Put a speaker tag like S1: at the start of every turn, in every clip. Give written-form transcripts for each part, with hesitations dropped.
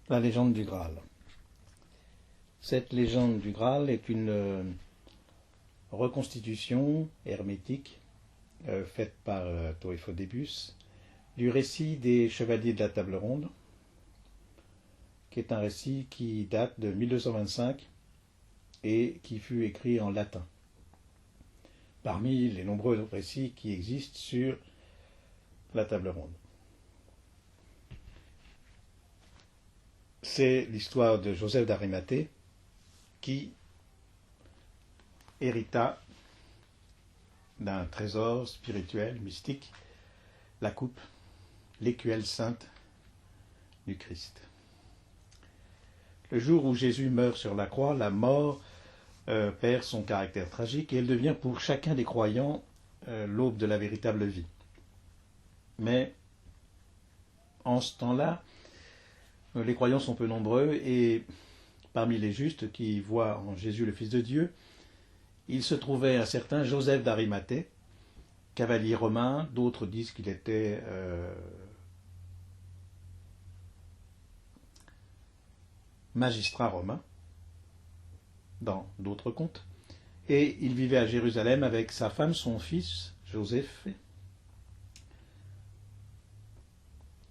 S1: La légende du Graal. Cette légende du Graal est une reconstitution hermétique faite par Torifodébus du récit des Chevaliers de la Table Ronde, qui est un récit qui date de 1225 et qui fut écrit en latin, parmi les nombreux récits qui existent sur la Table Ronde. C'est l'histoire de Joseph d'Arimathée qui hérita d'un trésor spirituel, mystique, la coupe, l'écuelle sainte du Christ. Le jour où Jésus meurt sur la croix, la mort perd son caractère tragique et elle devient pour chacun des croyants l'aube de la véritable vie. Mais en ce temps-là, les croyants sont peu nombreux et parmi les justes qui voient en Jésus le Fils de Dieu, il se trouvait un certain Joseph d'Arimathée, cavalier romain, d'autres disent qu'il était magistrat romain, dans d'autres contes, et il vivait à Jérusalem avec sa femme, son fils, Joseph,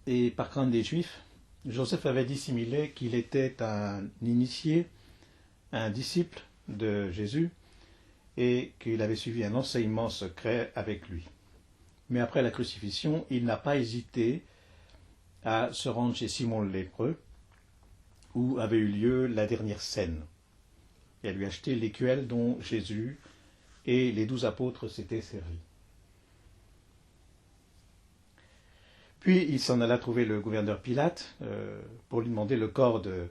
S1: et par crainte des Juifs, Joseph avait dissimulé qu'il était un initié, un disciple de Jésus, et qu'il avait suivi un enseignement secret avec lui. Mais après la crucifixion, il n'a pas hésité à se rendre chez Simon le lépreux, où avait eu lieu la dernière scène, et à lui acheter l'écuelle dont Jésus et les 12 apôtres s'étaient servis. Puis il s'en alla trouver le gouverneur Pilate pour lui demander le corps de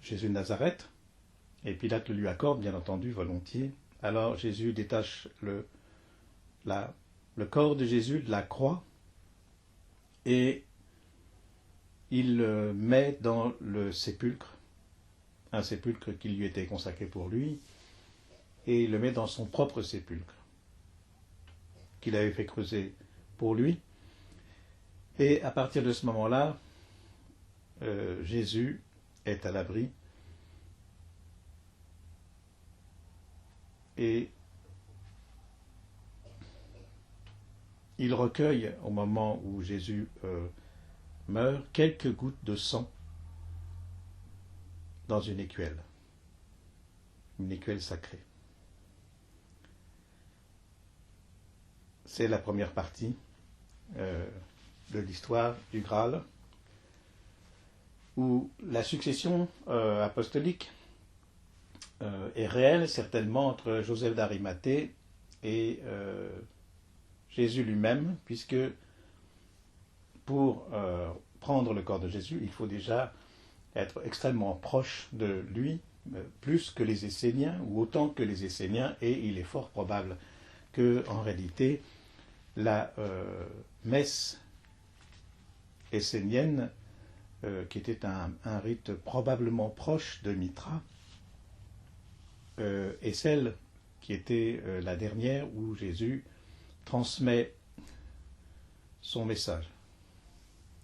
S1: Jésus de Nazareth, et Pilate le lui accorde, bien entendu, volontiers. Alors Jésus détache le corps de Jésus de la croix et il le met dans le sépulcre, un sépulcre qui lui était consacré pour lui, et il le met dans son propre sépulcre, qu'il avait fait creuser pour lui. Et à partir de ce moment-là, Jésus est à l'abri et il recueille, au moment où Jésus meurt, quelques gouttes de sang dans une écuelle sacrée. C'est la première partie de l'histoire du Graal, où la succession apostolique est réelle, certainement, entre Joseph d'Arimathée et Jésus lui-même, puisque pour prendre le corps de Jésus, il faut déjà être extrêmement proche de lui, plus que les Esséniens, ou autant que les Esséniens, et il est fort probable que, en réalité, la messe essénienne, qui était un rite probablement proche de Mitra, est celle qui était la dernière où Jésus transmet son message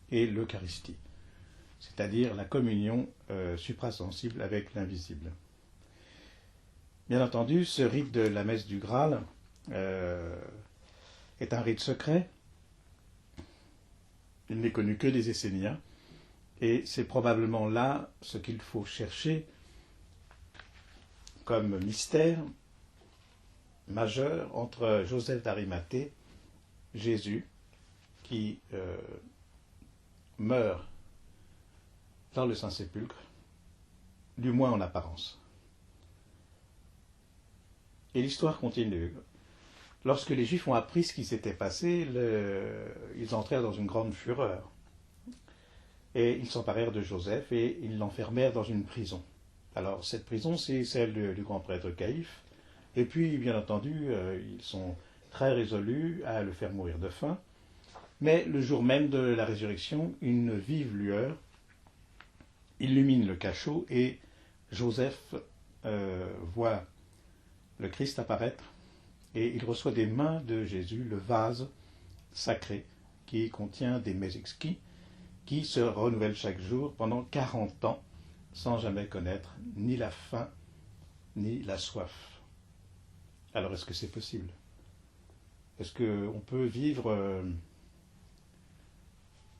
S1: et l'Eucharistie, c'est-à-dire la communion suprasensible avec l'invisible. Bien entendu, ce rite de la messe du Graal est un rite secret. Il n'est connu que des Esséniens, et c'est probablement là ce qu'il faut chercher comme mystère majeur entre Joseph d'Arimathée, Jésus, qui meurt dans le Saint-Sépulcre, du moins en apparence. Et l'histoire continue. Lorsque les Juifs ont appris ce qui s'était passé, ils entrèrent dans une grande fureur. Et ils s'emparèrent de Joseph et ils l'enfermèrent dans une prison. Alors, cette prison, c'est celle du grand prêtre Caïphe. Et puis, bien entendu, ils sont très résolus à le faire mourir de faim. Mais le jour même de la résurrection, une vive lueur illumine le cachot et Joseph voit le Christ apparaître et il reçoit des mains de Jésus le vase sacré qui contient des mets exquis qui se renouvelle chaque jour pendant 40 ans, sans jamais connaître ni la faim, ni la soif. Alors est-ce que c'est possible? Est-ce qu'on peut vivre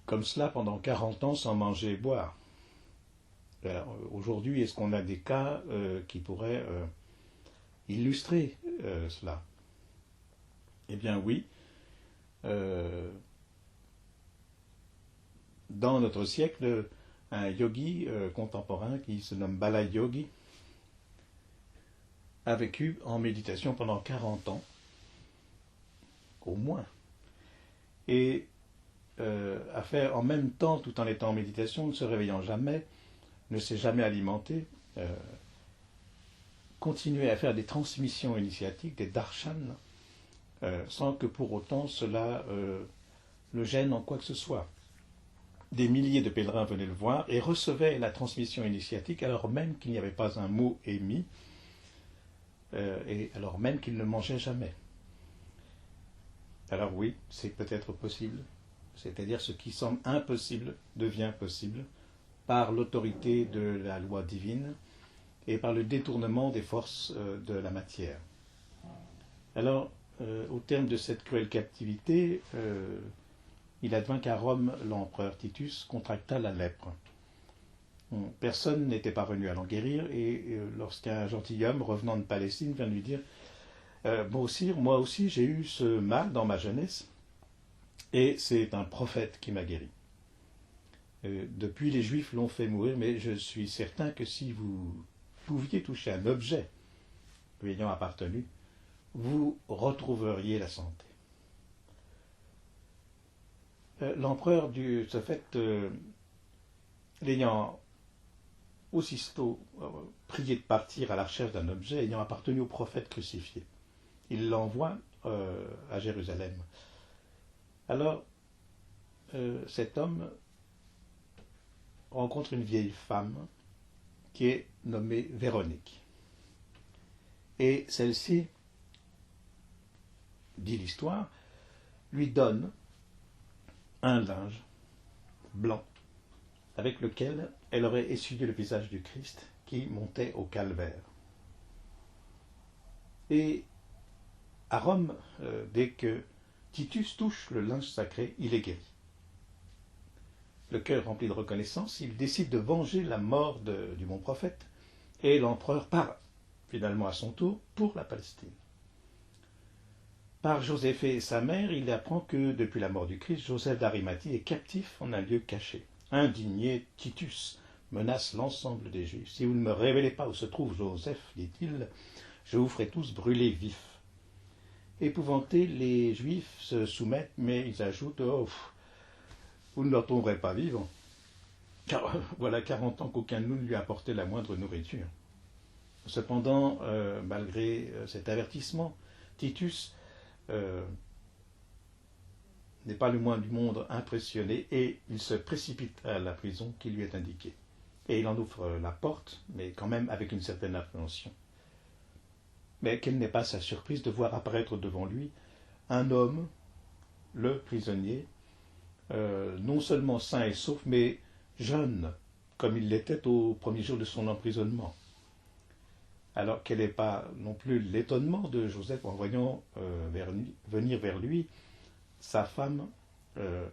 S1: comme cela pendant 40 ans sans manger et boire? Aujourd'hui, est-ce qu'on a des cas qui pourraient illustrer cela? Eh bien oui. Dans notre siècle, un yogi contemporain qui se nomme Bala Yogi a vécu en méditation pendant 40 ans, au moins, et a fait en même temps, tout en étant en méditation, ne se réveillant jamais, ne s'est jamais alimenté, continuait à faire des transmissions initiatiques, des darshan, sans que pour autant cela le gêne en quoi que ce soit. Des milliers de pèlerins venaient le voir et recevaient la transmission initiatique alors même qu'il n'y avait pas un mot émis et alors même qu'il ne mangeait jamais. Alors oui, c'est peut-être possible, c'est-à-dire ce qui semble impossible devient possible par l'autorité de la loi divine et par le détournement des forces de la matière. Alors, au terme de cette cruelle captivité, il advint qu'à Rome, l'empereur Titus contracta la lèpre. Personne n'était parvenu à l'en guérir, et lorsqu'un gentilhomme revenant de Palestine vient lui dire moi aussi j'ai eu ce mal dans ma jeunesse, et c'est un prophète qui m'a guéri. Depuis, les Juifs l'ont fait mourir, mais je suis certain que si vous pouviez toucher un objet lui ayant appartenu, vous retrouveriez la santé. L'empereur, de ce fait, l'ayant aussitôt prié de partir à la recherche d'un objet ayant appartenu au prophète crucifié, il l'envoie à Jérusalem. Alors, cet homme rencontre une vieille femme qui est nommée Véronique. Et celle-ci, dit l'histoire, lui donne un linge blanc avec lequel elle aurait essuyé le visage du Christ qui montait au calvaire. Et à Rome, dès que Titus touche le linge sacré, il est guéri. Le cœur rempli de reconnaissance, il décide de venger la mort du bon prophète, et l'empereur part finalement à son tour pour la Palestine. Par Joséphée et sa mère, il apprend que depuis la mort du Christ, Joseph d'Arimathie est captif en un lieu caché. Indigné, Titus menace l'ensemble des Juifs. Si vous ne me révélez pas où se trouve Joseph, dit-il, je vous ferai tous brûler vifs. Épouvantés, les Juifs se soumettent, mais ils ajoutent vous ne le retrouverez pas vivant. Car voilà 40 ans qu'aucun de nous ne lui a apporté la moindre nourriture. Cependant, malgré cet avertissement, Titus n'est pas le moins du monde impressionné et il se précipite à la prison qui lui est indiquée. Et il en ouvre la porte, mais quand même avec une certaine appréhension. Mais quelle n'est pas sa surprise de voir apparaître devant lui un homme, le prisonnier, non seulement sain et sauf, mais jeune, comme il l'était au premier jour de son emprisonnement. Alors quel n'est pas non plus l'étonnement de Joseph en voyant venir vers lui sa femme,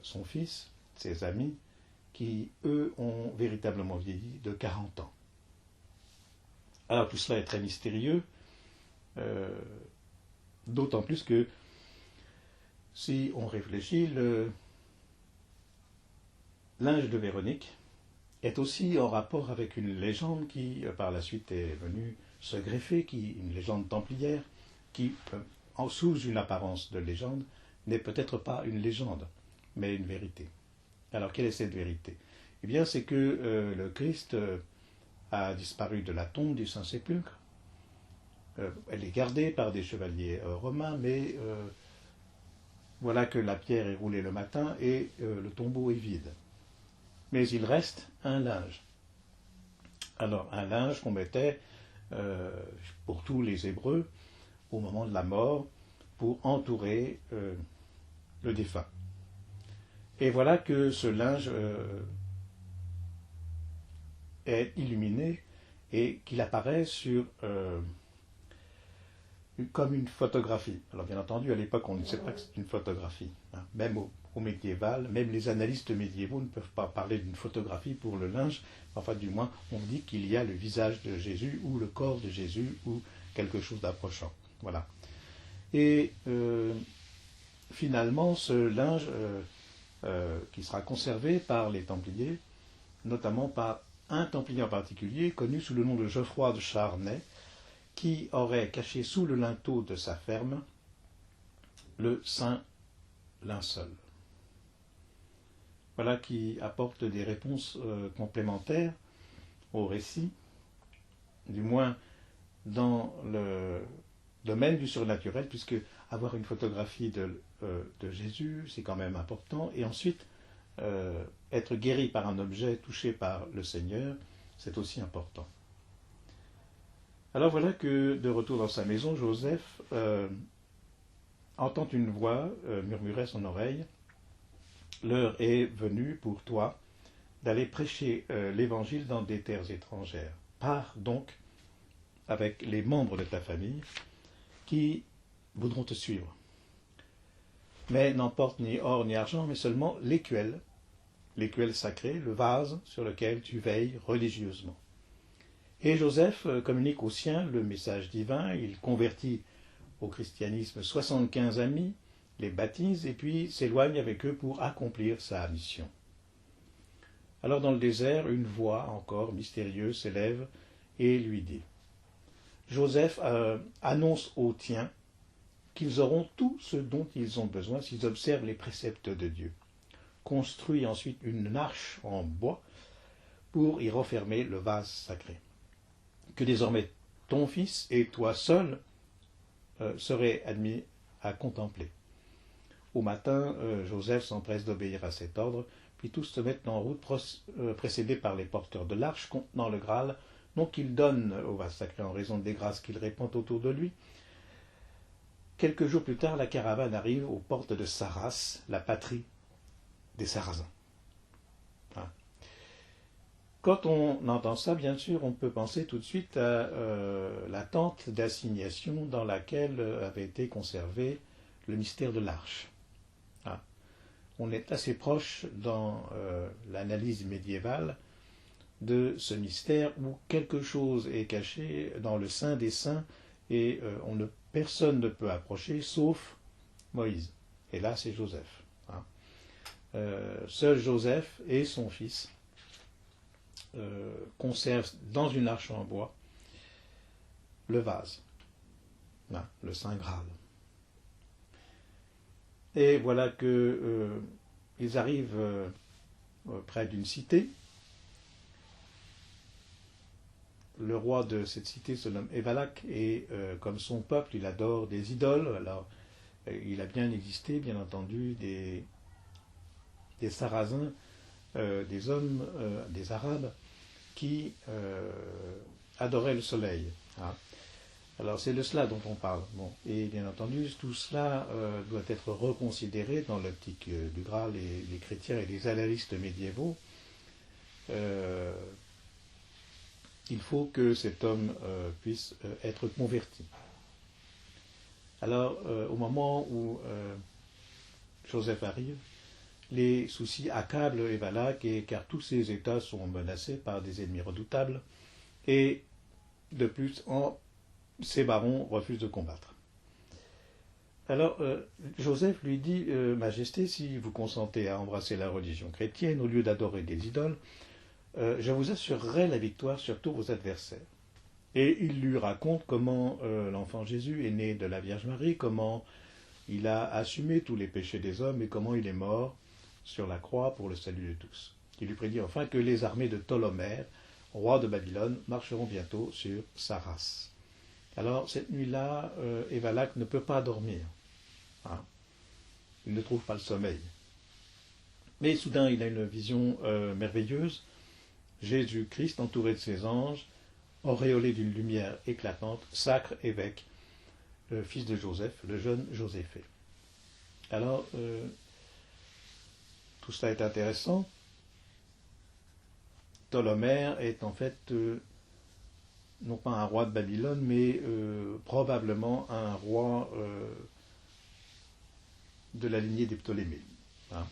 S1: son fils, ses amis, qui, eux, ont véritablement vieilli de 40 ans. Alors tout cela est très mystérieux, d'autant plus que, si on réfléchit, le linge de Véronique est aussi en rapport avec une légende qui, par la suite, est venue se greffer, une légende templière, qui, sous une apparence de légende, n'est peut-être pas une légende, mais une vérité. Alors, quelle est cette vérité? Eh bien, c'est que le Christ a disparu de la tombe du Saint-Sépulcre. Elle est gardée par des chevaliers romains, mais voilà que la pierre est roulée le matin et le tombeau est vide. Mais il reste un linge. Alors, un linge qu'on mettait pour tous les Hébreux au moment de la mort pour entourer le défunt. Et voilà que ce linge est illuminé et qu'il apparaît comme une photographie. Alors bien entendu, à l'époque, on ne sait pas que c'est une photographie. Hein. Même au médiéval, même les analystes médiévaux ne peuvent pas parler d'une photographie pour le linge. Enfin, du moins, on dit qu'il y a le visage de Jésus ou le corps de Jésus ou quelque chose d'approchant. Voilà. Et finalement, ce linge qui sera conservé par les Templiers, notamment par un Templier en particulier, connu sous le nom de Geoffroy de Charnay, qui aurait caché sous le linteau de sa ferme le saint linceul. Voilà qui apporte des réponses complémentaires au récit, du moins dans le domaine du surnaturel, puisque avoir une photographie de Jésus, c'est quand même important, et ensuite être guéri par un objet touché par le Seigneur, c'est aussi important. Alors voilà que, de retour dans sa maison, Joseph entend une voix murmurer à son oreille « L'heure est venue pour toi d'aller prêcher l'Évangile dans des terres étrangères. Pars donc avec les membres de ta famille qui voudront te suivre. Mais n'emporte ni or ni argent, mais seulement l'écuelle sacrée, le vase sur lequel tu veilles religieusement. » Et Joseph communique aux siens le message divin, il convertit au christianisme 75 amis, les baptise et puis s'éloigne avec eux pour accomplir sa mission. Alors dans le désert, une voix encore mystérieuse s'élève et lui dit « Joseph annonce aux tiens qu'ils auront tout ce dont ils ont besoin s'ils observent les préceptes de Dieu. Construis ensuite une arche en bois pour y renfermer le vase sacré. Que désormais ton fils et toi seul seraient admis à contempler. » Au matin, Joseph s'empresse d'obéir à cet ordre, puis tous se mettent en route, précédés par les porteurs de l'arche contenant le Graal, non qu'il donne au vase sacré en raison des grâces qu'il répand autour de lui. Quelques jours plus tard, la caravane arrive aux portes de Sarras, la patrie des Sarrasins. Quand on entend ça, bien sûr, on peut penser tout de suite à la tente d'assignation dans laquelle avait été conservé le mystère de l'Arche. On est assez proche dans l'analyse médiévale de ce mystère où quelque chose est caché dans le Saint des Saints et personne ne peut approcher sauf Moïse. Et là, c'est Joseph. Seul Joseph et son fils conserve dans une arche en bois le vase, le Saint Graal. Et voilà que ils arrivent près d'une cité. Le roi de cette cité se nomme Évalac et comme son peuple, il adore des idoles. Alors, il a bien existé, bien entendu, des Sarrasins, des hommes, des Arabes, qui adoraient le soleil. Alors c'est de cela dont on parle. Bon. Et bien entendu, tout cela doit être reconsidéré dans l'optique du Graal. Les chrétiens et les annalistes médiévaux. Il faut que cet homme puisse être converti. Alors, au moment où Joseph arrive, les soucis accablent Évalac, car tous ses États sont menacés par des ennemis redoutables, et de plus, ces barons refusent de combattre. Alors, Joseph lui dit, Majesté, si vous consentez à embrasser la religion chrétienne au lieu d'adorer des idoles, je vous assurerai la victoire sur tous vos adversaires. Et il lui raconte comment l'enfant Jésus est né de la Vierge Marie, comment il a assumé tous les péchés des hommes et comment il est mort sur la croix pour le salut de tous. Il lui prédit enfin que les armées de Ptolomère, roi de Babylone, marcheront bientôt sur Sarras. Alors, cette nuit-là, Évalac ne peut pas dormir. Il ne trouve pas le sommeil. Mais soudain, il a une vision merveilleuse. Jésus-Christ, entouré de ses anges, auréolé d'une lumière éclatante, sacre évêque, le fils de Joseph, le jeune Joséphée. Alors, tout cela est intéressant. Ptolémée est en fait non pas un roi de Babylone, mais probablement un roi de la lignée des Ptolémées. Hein.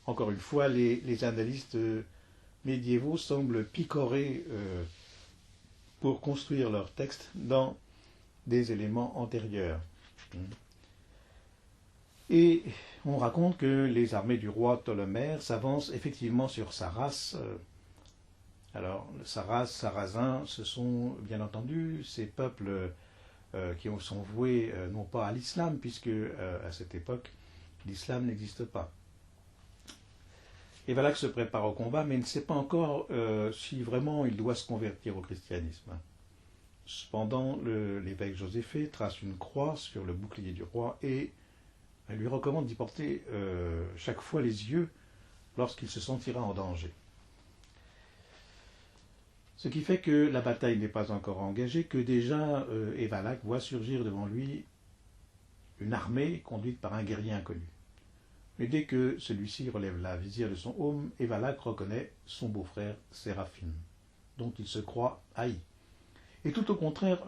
S1: Encore une fois, les analystes médiévaux semblent picorer pour construire leur texte dans des éléments antérieurs. Et on raconte que les armées du roi Ptolémée s'avancent effectivement sur Saras. Alors, Saras, Sarrasins, ce sont bien entendu ces peuples qui sont voués non pas à l'islam, puisque à cette époque, l'islam n'existe pas. Et Balak se prépare au combat, mais il ne sait pas encore si vraiment il doit se convertir au christianisme. Cependant, l'évêque Joséphée trace une croix sur le bouclier du roi et lui recommande d'y porter chaque fois les yeux lorsqu'il se sentira en danger. Ce qui fait que la bataille n'est pas encore engagée, que déjà Evalak voit surgir devant lui une armée conduite par un guerrier inconnu. Mais dès que celui-ci relève la visière de son aume, Evalak reconnaît son beau-frère Séraphim, dont il se croit haï. Et tout au contraire,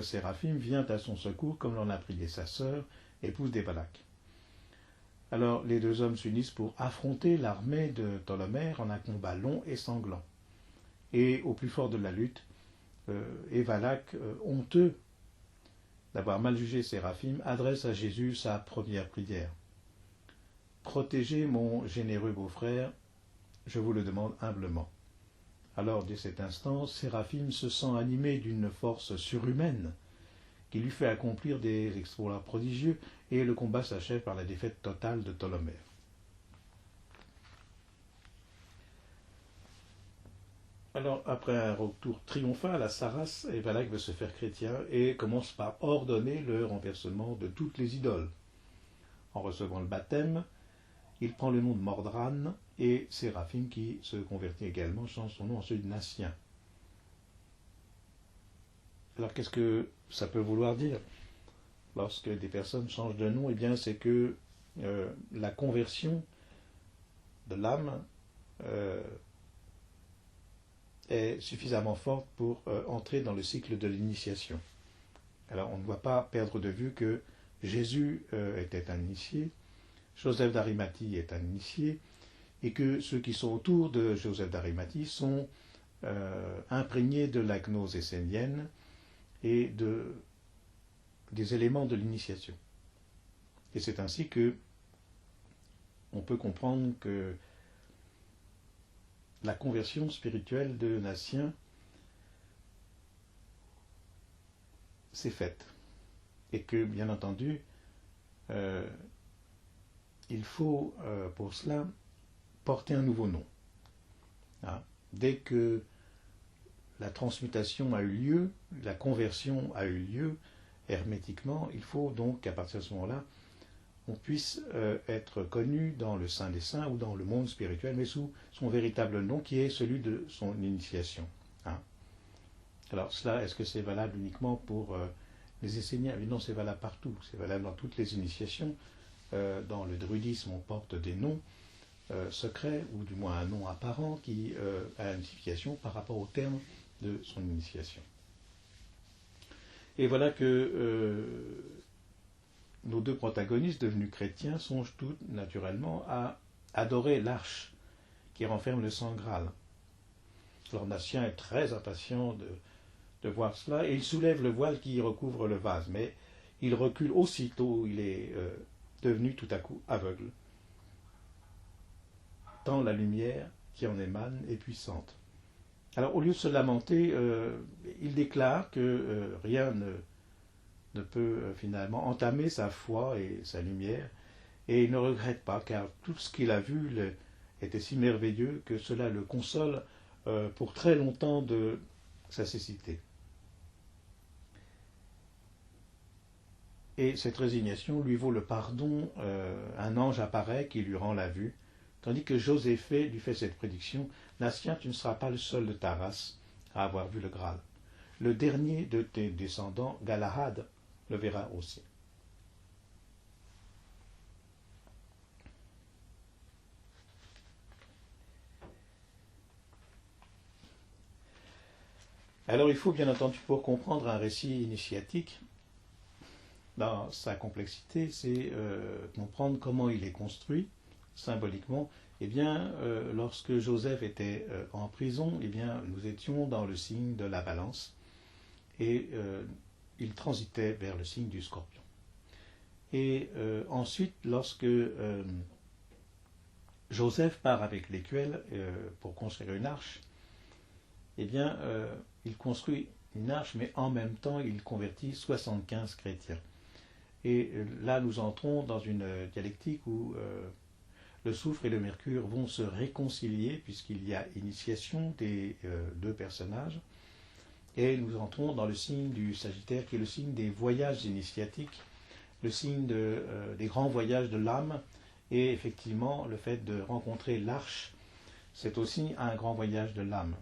S1: Séraphim vient à son secours, comme l'en a prié sa sœur, épouse d'Evalak. Alors les deux hommes s'unissent pour affronter l'armée de Ptolémée en un combat long et sanglant. Et au plus fort de la lutte, Evalak, honteux d'avoir mal jugé Séraphim, adresse à Jésus sa première prière. Protégez mon généreux beau-frère, je vous le demande humblement. Alors, dès cet instant, Séraphim se sent animé d'une force surhumaine qui lui fait accomplir des exploits prodigieux, et le combat s'achève par la défaite totale de Ptolémée. Alors, après un retour triomphal à Saras, Evalak veut se faire chrétien et commence par ordonner le renversement de toutes les idoles. En recevant le baptême, il prend le nom de Mordran, et Séraphim, qui se convertit également, change son nom en celui de Nassien. Alors, qu'est-ce que ça peut vouloir dire? Lorsque des personnes changent de nom, eh bien, c'est que la conversion de l'âme est suffisamment forte pour entrer dans le cycle de l'initiation. Alors, on ne doit pas perdre de vue que Jésus était un initié, Joseph d'Arimathie est un initié, et que ceux qui sont autour de Joseph d'Arimathie sont imprégnés de la gnose essénienne et des éléments de l'initiation. Et c'est ainsi que on peut comprendre que la conversion spirituelle de Nassien s'est faite. Et que, bien entendu, il faut pour cela porter un nouveau nom. Hein? Dès que la transmutation a eu lieu, la conversion a eu lieu hermétiquement, il faut donc qu'à partir de ce moment-là, on puisse être connu dans le Saint des Saints ou dans le monde spirituel, mais sous son véritable nom qui est celui de son initiation. Hein? Alors cela, est-ce que c'est valable uniquement pour les Esséniens? Non, c'est valable partout, c'est valable dans toutes les initiations. Dans le druidisme, on porte des noms secrets, ou du moins un nom apparent qui a une signification par rapport au terme de son initiation. Et voilà que nos deux protagonistes devenus chrétiens songent tout naturellement à adorer l'arche qui renferme le sang Graal. Alors Nassien est très impatient de voir cela, et il soulève le voile qui recouvre le vase, mais il recule aussitôt, il est devenu tout à coup aveugle, tant la lumière qui en émane est puissante. Alors au lieu de se lamenter, il déclare que rien ne peut finalement entamer sa foi et sa lumière, et il ne regrette pas, car tout ce qu'il a vu était si merveilleux que cela le console pour très longtemps de sa cécité. Et cette résignation lui vaut le pardon. Un ange apparaît qui lui rend la vue, tandis que Joséphée lui fait cette prédiction: Nassien, tu ne seras pas le seul de ta race à avoir vu le Graal. Le dernier de tes descendants, Galahad, le verra aussi. Alors il faut bien entendu, pour comprendre un récit initiatique, dans sa complexité, c'est comprendre comment il est construit symboliquement. Eh bien, lorsque Joseph était en prison, eh bien, nous étions dans le signe de la balance et il transitait vers le signe du scorpion. Et ensuite, lorsque Joseph part avec l'écuelle pour construire une arche, eh bien, il construit une arche, mais en même temps, il convertit 75 chrétiens. Et là, nous entrons dans une dialectique où le soufre et le mercure vont se réconcilier, puisqu'il y a initiation des deux personnages. Et nous entrons dans le signe du Sagittaire, qui est le signe des voyages initiatiques, le signe des grands voyages de l'âme. Et effectivement, le fait de rencontrer l'arche, c'est aussi un grand voyage de l'âme.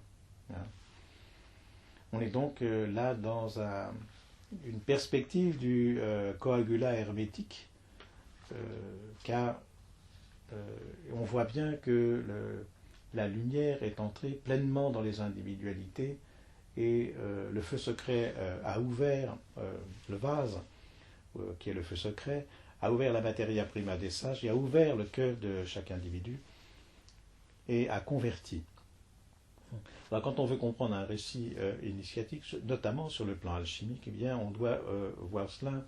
S1: On est donc là dans une perspective du coagulat hermétique, car on voit bien que la lumière est entrée pleinement dans les individualités et le feu secret a ouvert le vase, qui est le feu secret, a ouvert la materia prima des sages et a ouvert le cœur de chaque individu et a converti. Alors, quand on veut comprendre un récit initiatique, notamment sur le plan alchimique, eh bien, on doit voir cela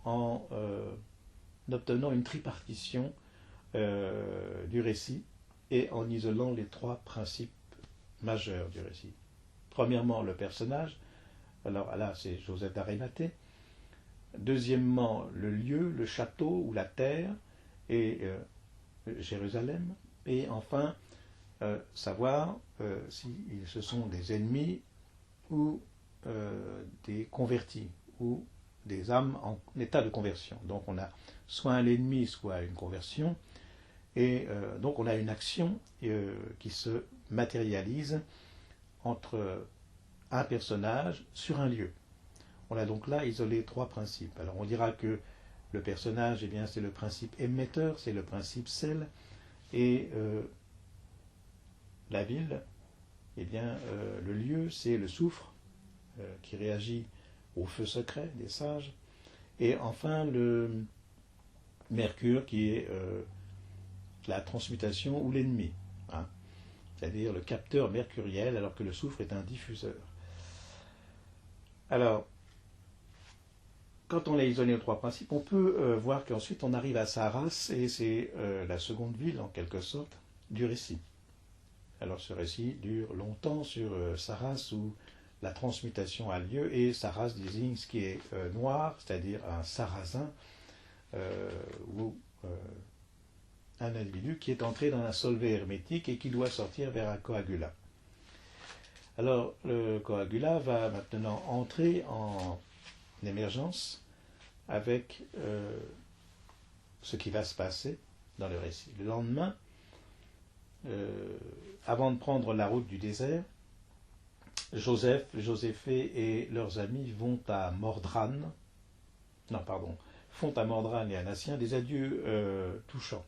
S1: en obtenant une tripartition du récit et en isolant les trois principes majeurs du récit. Premièrement, le personnage. Alors là, c'est Joseph d'Arimathée. Deuxièmement, le lieu, le château ou la terre et Jérusalem. Et enfin, savoir si ce sont des ennemis ou des convertis ou des âmes en état de conversion. Donc on a soit un ennemi, soit une conversion, et donc on a une action qui se matérialise entre un personnage sur un lieu. On a donc là isolé trois principes. Alors on dira que le personnage, eh bien, c'est le principe émetteur, c'est le principe sel, et la ville, eh bien, le lieu, c'est le soufre qui réagit au feu secret des sages, et enfin le mercure qui est la transmutation ou l'ennemi, hein, c'est-à-dire le capteur mercuriel, alors que le soufre est un diffuseur. Alors, quand on a isolé les trois principes, on peut voir qu'ensuite on arrive à Saras, et c'est la seconde ville, en quelque sorte, du récit. Alors ce récit dure longtemps sur Saras, où la transmutation a lieu, et Saras désigne ce qui est noir, c'est-à-dire un sarrasin, ou un individu qui est entré dans un solvay hermétique et qui doit sortir vers un coagulat. Alors le coagulat va maintenant entrer en émergence avec ce qui va se passer dans le récit. Le lendemain, avant de prendre la route du désert, Joseph, Joséphée et leurs amis vont à Mordrane, font à Mordrane et à Nassien des adieux touchants.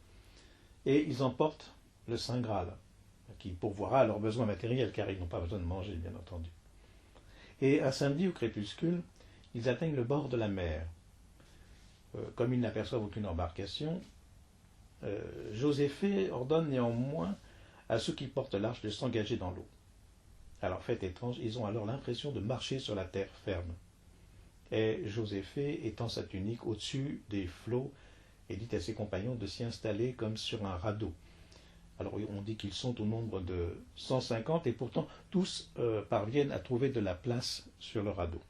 S1: Et ils emportent le Saint Graal, qui pourvoira à leurs besoins matériels, car ils n'ont pas besoin de manger, bien entendu. Et un samedi au crépuscule, ils atteignent le bord de la mer. Comme ils n'aperçoivent aucune embarcation, Joséphée ordonne néanmoins à ceux qui portent l'arche de s'engager dans l'eau. Alors, fait étrange, ils ont alors l'impression de marcher sur la terre ferme. Et Joséphée étend sa tunique au-dessus des flots et dit à ses compagnons de s'y installer comme sur un radeau. Alors on dit qu'ils sont au nombre de 150 et pourtant tous parviennent à trouver de la place sur le radeau.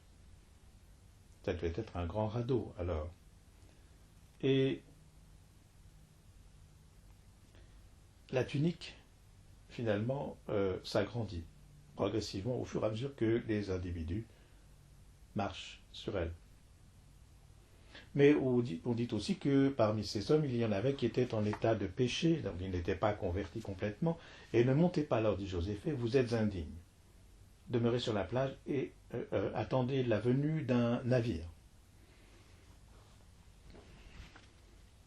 S1: Ça devait être un grand radeau alors. Et la tunique, finalement, s'agrandit progressivement au fur et à mesure que les individus marchent sur elle. Mais on dit aussi que parmi ces hommes, il y en avait qui étaient en état de péché, donc ils n'étaient pas convertis complètement, et ne montez pas, leur dit Joséphée, vous êtes indignes. Demeurez sur la plage et attendez la venue d'un navire.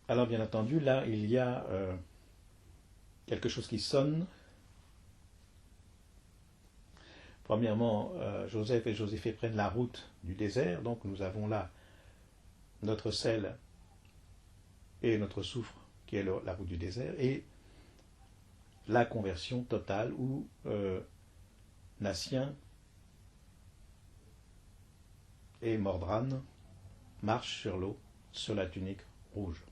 S1: Alors bien entendu, là, il y a quelque chose qui sonne Premièrement, Joseph et Joséphée prennent la route du désert, donc nous avons là notre sel et notre soufre, qui est la route du désert, et la conversion totale où Nassien et Mordran marchent sur l'eau, sur la tunique rouge,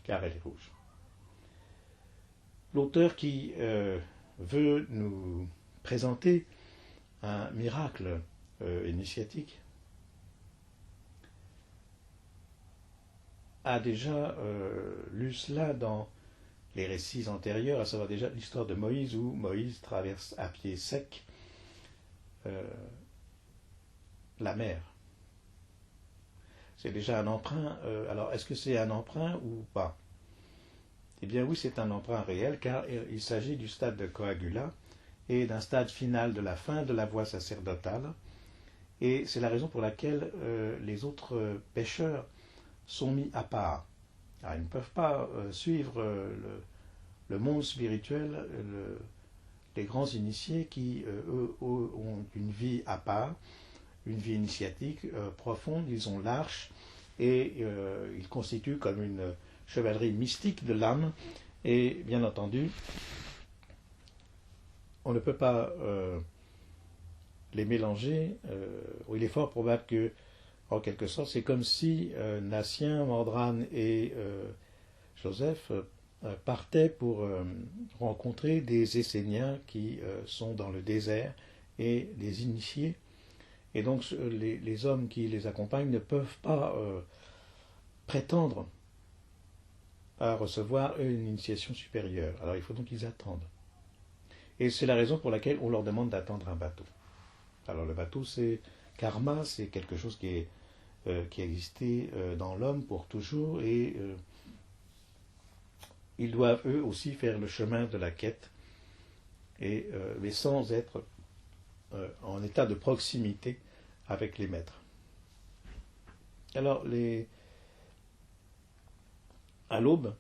S1: car elle est rouge. L'auteur qui veut nous présenter un miracle initiatique a déjà lu cela dans les récits antérieurs, à savoir déjà l'histoire de Moïse, où Moïse traverse à pied sec la mer. C'est déjà un emprunt. Alors, est-ce que c'est un emprunt ou pas? Eh bien oui, c'est un emprunt réel, car il s'agit du stade de Coagula et d'un stade final de la fin de la voie sacerdotale. Et c'est la raison pour laquelle les autres pêcheurs sont mis à part. Alors, ils ne peuvent pas suivre le monde spirituel, les grands initiés qui, eux, ont une vie à part, une vie initiatique profonde. Ils ont l'arche et ils constituent comme une chevalerie mystique de l'âme. Et bien entendu, on ne peut pas les mélanger. Il est fort probable que, en quelque sorte, c'est comme si Nassien, Mordran et Joseph partaient pour rencontrer des Esséniens qui sont dans le désert et des initiés. Et donc les hommes qui les accompagnent ne peuvent pas prétendre à recevoir une initiation supérieure. Alors il faut donc qu'ils attendent. Et c'est la raison pour laquelle on leur demande d'attendre un bateau. Alors le bateau, c'est karma, c'est quelque chose qui a existé dans l'homme pour toujours, et ils doivent eux aussi faire le chemin de la quête, mais sans être en état de proximité avec les maîtres. Alors, à l'aube,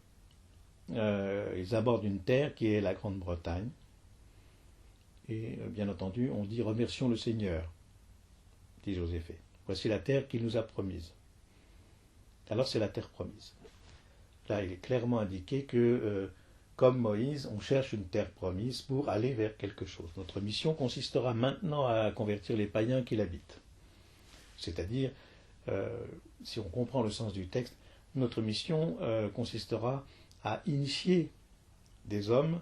S1: ils abordent une terre qui est la Grande-Bretagne, et bien entendu, on dit « Remercions le Seigneur », dit Joséphée. « Voici la terre qu'il nous a promise ». Alors c'est la terre promise. Là, il est clairement indiqué que, comme Moïse, on cherche une terre promise pour aller vers quelque chose. Notre mission consistera maintenant à convertir les païens qui l'habitent. C'est-à-dire, si on comprend le sens du texte, notre mission consistera à initier des hommes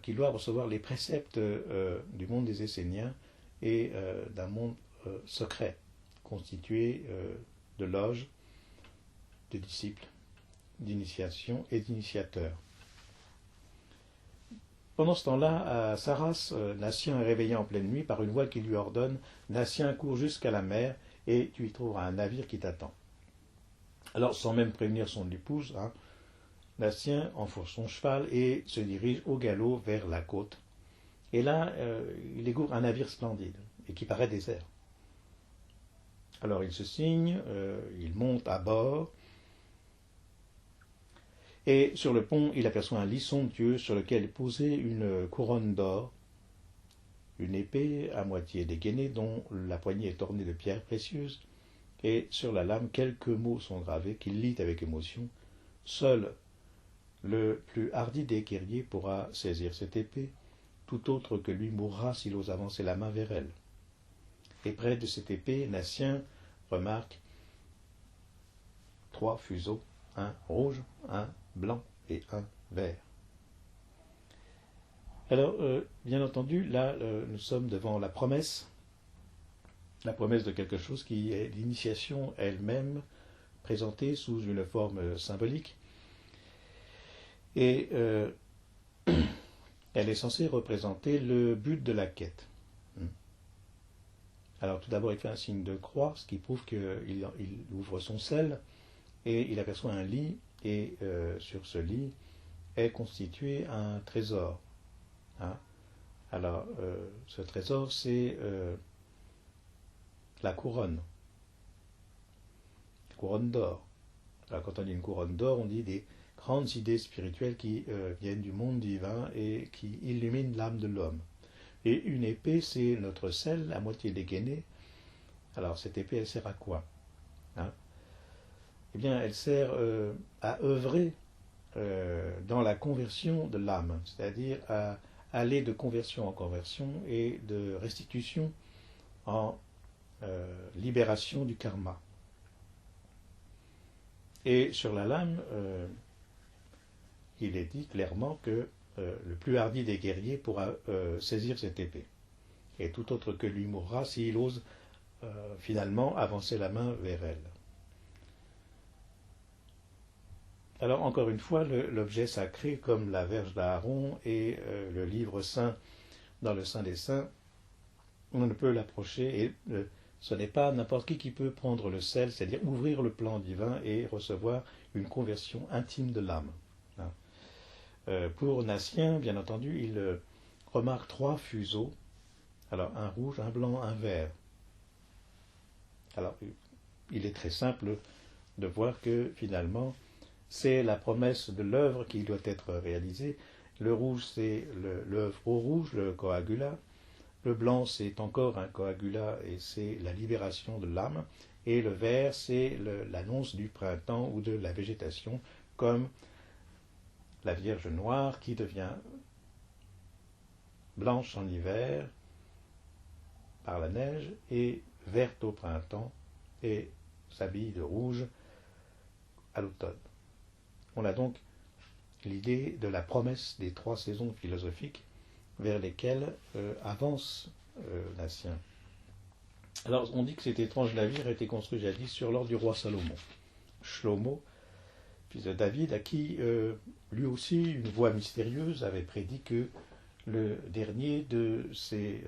S1: qui doivent recevoir les préceptes du monde des Esséniens et d'un monde secret, constitué de loges, de disciples, d'initiation et d'initiateurs. Pendant ce temps-là, à Saras, Nassien est réveillé en pleine nuit par une voix qui lui ordonne « Nassien, cours jusqu'à la mer et tu y trouveras un navire qui t'attend. » Alors, sans même prévenir son épouse, Nassien enfourche son cheval et se dirige au galop vers la côte. Et là, il découvre un navire splendide et qui paraît désert. Alors, il se signe, il monte à bord, et sur le pont, il aperçoit un lit somptueux sur lequel est posée une couronne d'or, une épée à moitié dégainée dont la poignée est ornée de pierres précieuses, et sur la lame, quelques mots sont gravés qu'il lit avec émotion. Seul le plus hardi des guerriers pourra saisir cette épée, tout autre que lui mourra s'il ose avancer la main vers elle. Et près de cette épée, Nassien remarque 3 fuseaux, un rouge, un blanc et un vert. Alors, bien entendu, là, nous sommes devant la promesse de quelque chose qui est l'initiation elle-même, présentée sous une forme symbolique. Et elle est censée représenter le but de la quête. Alors, tout d'abord, il fait un signe de croix, ce qui prouve qu'il ouvre son sel, et il aperçoit un lit, et sur ce lit est constitué un trésor. Alors, ce trésor, c'est la couronne d'or. Alors, quand on dit une couronne d'or, on dit des grandes idées spirituelles qui viennent du monde divin et qui illuminent l'âme de l'homme. Et une épée, c'est notre selle, à moitié dégainée. Alors, cette épée, elle sert à quoi, hein? Eh bien, elle sert à œuvrer dans la conversion de l'âme, c'est-à-dire à aller de conversion en conversion et de restitution en libération du karma. Et sur la lame, il est dit clairement que le plus hardi des guerriers pourra saisir cette épée. Et tout autre que lui mourra s'il ose finalement avancer la main vers elle. Alors encore une fois, l'objet sacré comme la verge d'Aaron et le livre saint dans le Saint des Saints, on ne peut l'approcher et ce n'est pas n'importe qui peut prendre le sel, c'est-à-dire ouvrir le plan divin et recevoir une conversion intime de l'âme. Pour Natien, bien entendu, il remarque 3 fuseaux, alors un rouge, un blanc, un vert. Alors il est très simple de voir que finalement, c'est la promesse de l'œuvre qui doit être réalisée. Le rouge, c'est l'œuvre au rouge, le coagula. Le blanc, c'est encore un coagula et c'est la libération de l'âme. Et le vert, c'est l'annonce du printemps ou de la végétation, comme la Vierge noire qui devient blanche en hiver par la neige et verte au printemps et s'habille de rouge à l'automne. On a donc l'idée de la promesse des 3 saisons philosophiques vers lesquelles avance Natien. Alors on dit que cet étrange navire a été construit jadis sur l'ordre du roi Salomon. Shlomo, fils de David, à qui lui aussi une voix mystérieuse avait prédit que le dernier de ses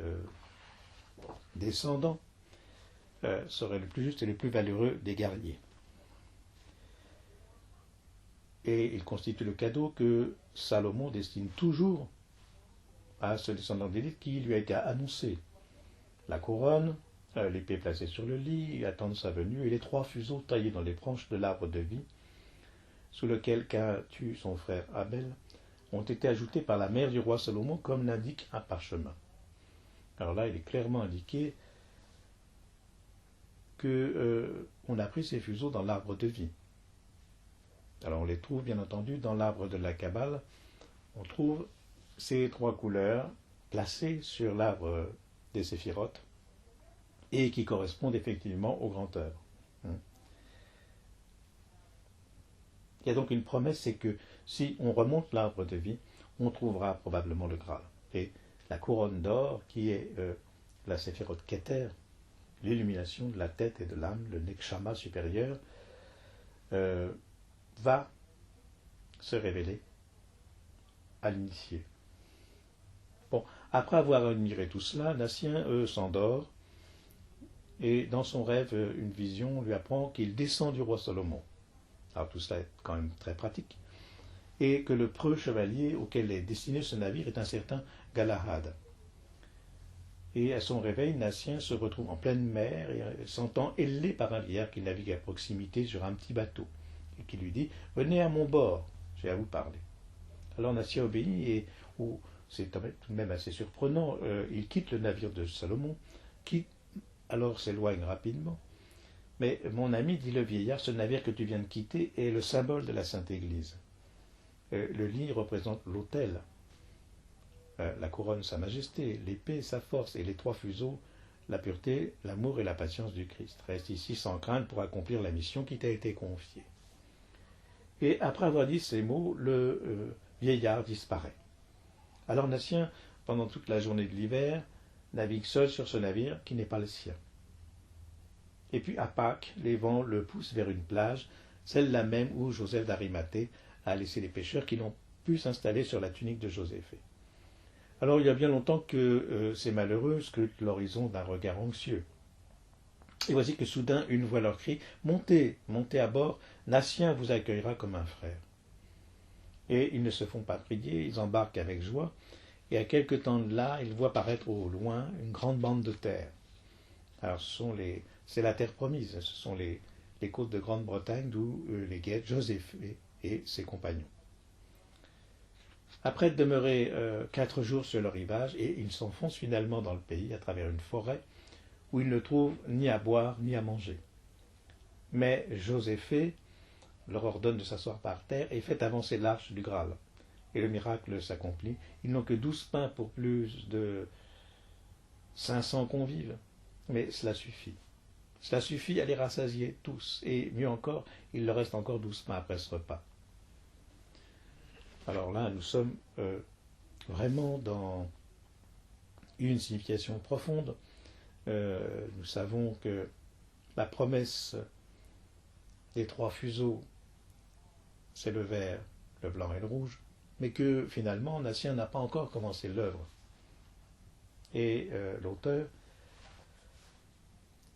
S1: descendants serait le plus juste et le plus valeureux des guerriers. Et il constitue le cadeau que Salomon destine toujours à ce descendant d'élite qui lui a été annoncé. La couronne, l'épée placée sur le lit, attendre sa venue, et les 3 fuseaux taillés dans les branches de l'arbre de vie, sous lequel Caïn tue son frère Abel, ont été ajoutés par la mère du roi Salomon, comme l'indique un parchemin. Alors là, il est clairement indiqué qu'on a pris ces fuseaux dans l'arbre de vie. Alors on les trouve bien entendu dans l'arbre de la Kabbale. On trouve ces 3 couleurs placées sur l'arbre des séphirotes et qui correspondent effectivement aux grandes œuvres. Il y a donc une promesse, c'est que si on remonte l'arbre de vie, on trouvera probablement le Graal. Et la couronne d'or, qui est la séphirote Keter, l'illumination de la tête et de l'âme, le Nekshama supérieur, va se révéler à l'initié. Bon, après avoir admiré tout cela, Natien s'endort, et dans son rêve, une vision lui apprend qu'il descend du roi Salomon. Alors tout cela est quand même très pratique. Et que le preux chevalier auquel est destiné ce navire est un certain Galahad. Et à son réveil, Natien se retrouve en pleine mer et s'entend hélé par un vieillard qui navigue à proximité sur un petit bateau et qui lui dit « Venez à mon bord, j'ai à vous parler ». Alors Natien obéit et, c'est tout de même assez surprenant, il quitte le navire de Salomon, qui alors s'éloigne rapidement. Mais mon ami, dit le vieillard, ce navire que tu viens de quitter est le symbole de la Sainte Église. Le lit représente l'autel, la couronne sa majesté, l'épée sa force et les 3 fuseaux la pureté, l'amour et la patience du Christ. Reste ici sans crainte pour accomplir la mission qui t'a été confiée. Et après avoir dit ces mots, le vieillard disparaît. Alors Natien, pendant toute la journée de l'hiver, navigue seul sur ce navire qui n'est pas le sien. Et puis à Pâques, les vents le poussent vers une plage, celle-là même où Joseph d'Arimathée a laissé les pêcheurs qui n'ont pu s'installer sur la tunique de Joseph. Alors il y a bien longtemps que ces malheureux scrutent l'horizon d'un regard anxieux. Et voici que soudain une voix leur crie « Montez, montez à bord, Natien vous accueillera comme un frère ». Et ils ne se font pas prier, ils embarquent avec joie, et à quelque temps de là, ils voient paraître au loin une grande bande de terre. Alors c'est la terre promise, ce sont les côtes de Grande-Bretagne d'où les guettent Joseph et ses compagnons. Après demeurer 4 jours sur le rivage, et ils s'enfoncent finalement dans le pays à travers une forêt où ils ne trouvent ni à boire ni à manger. Mais Joséphée leur ordonne de s'asseoir par terre et fait avancer l'arche du Graal. Et le miracle s'accomplit. Ils n'ont que 12 pains pour plus de 500 convives. Mais cela suffit. Cela suffit à les rassasier tous. Et mieux encore, il leur reste encore 12 pains après ce repas. Alors là, nous sommes vraiment dans une signification profonde. Nous savons que la promesse des 3 fuseaux, c'est le vert, le blanc et le rouge, mais que finalement, Natien n'a pas encore commencé l'œuvre. Et l'auteur,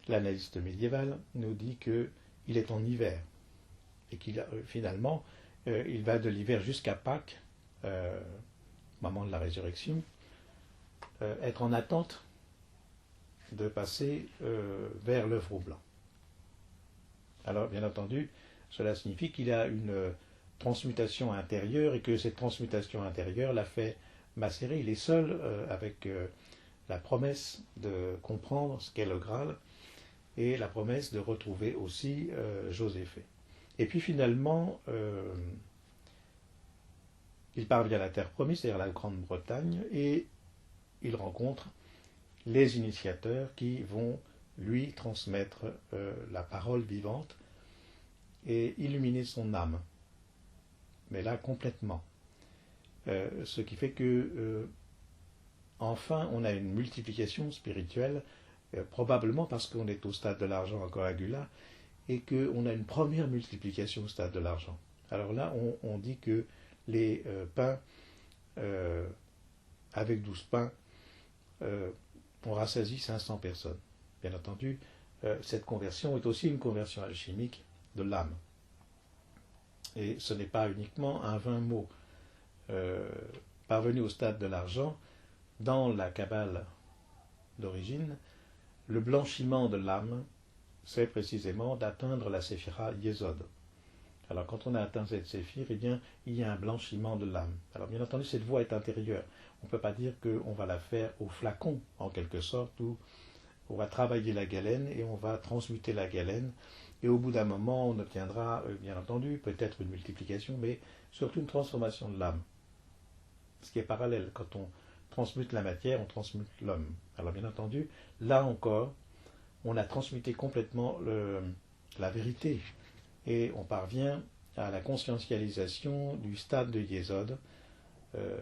S1: l'analyste médiéval, nous dit qu'il est en hiver, et qu'il finalement, il va de l'hiver jusqu'à Pâques, moment de la résurrection, être en attente de passer vers l'œuvre au blanc. Alors, bien entendu, cela signifie qu'il y a une transmutation intérieure et que cette transmutation intérieure l'a fait macérer. Il est seul avec la promesse de comprendre ce qu'est le Graal et la promesse de retrouver aussi Joséphée. Et puis finalement, il parvient à la terre promise, c'est-à-dire la Grande-Bretagne, et il rencontre les initiateurs qui vont lui transmettre la parole vivante et illuminer son âme. Mais là, complètement. Ce qui fait que, enfin, on a une multiplication spirituelle, probablement parce qu'on est au stade de l'argent en Coagula, et qu'on a une première multiplication au stade de l'argent. Alors là, on dit que les pains, avec 12 pains, on rassasie 500 personnes. Bien entendu, cette conversion est aussi une conversion alchimique de l'âme. Et ce n'est pas uniquement un vain mot. Parvenu au stade de l'argent, dans la Kabbale d'origine, le blanchiment de l'âme, c'est précisément d'atteindre la séphira Yesod. Alors quand on a atteint cette séphire, eh bien, il y a un blanchiment de l'âme. Alors bien entendu, cette voie est intérieure. On ne peut pas dire qu'on va la faire au flacon, en quelque sorte, où on va travailler la galène et on va transmuter la galène. Et au bout d'un moment, on obtiendra, bien entendu, peut-être une multiplication, mais surtout une transformation de l'âme. Ce qui est parallèle. Quand on transmute la matière, on transmute l'homme. Alors bien entendu, là encore, on a transmuté complètement la vérité. Et on parvient à la conscientialisation du stade de Yesod,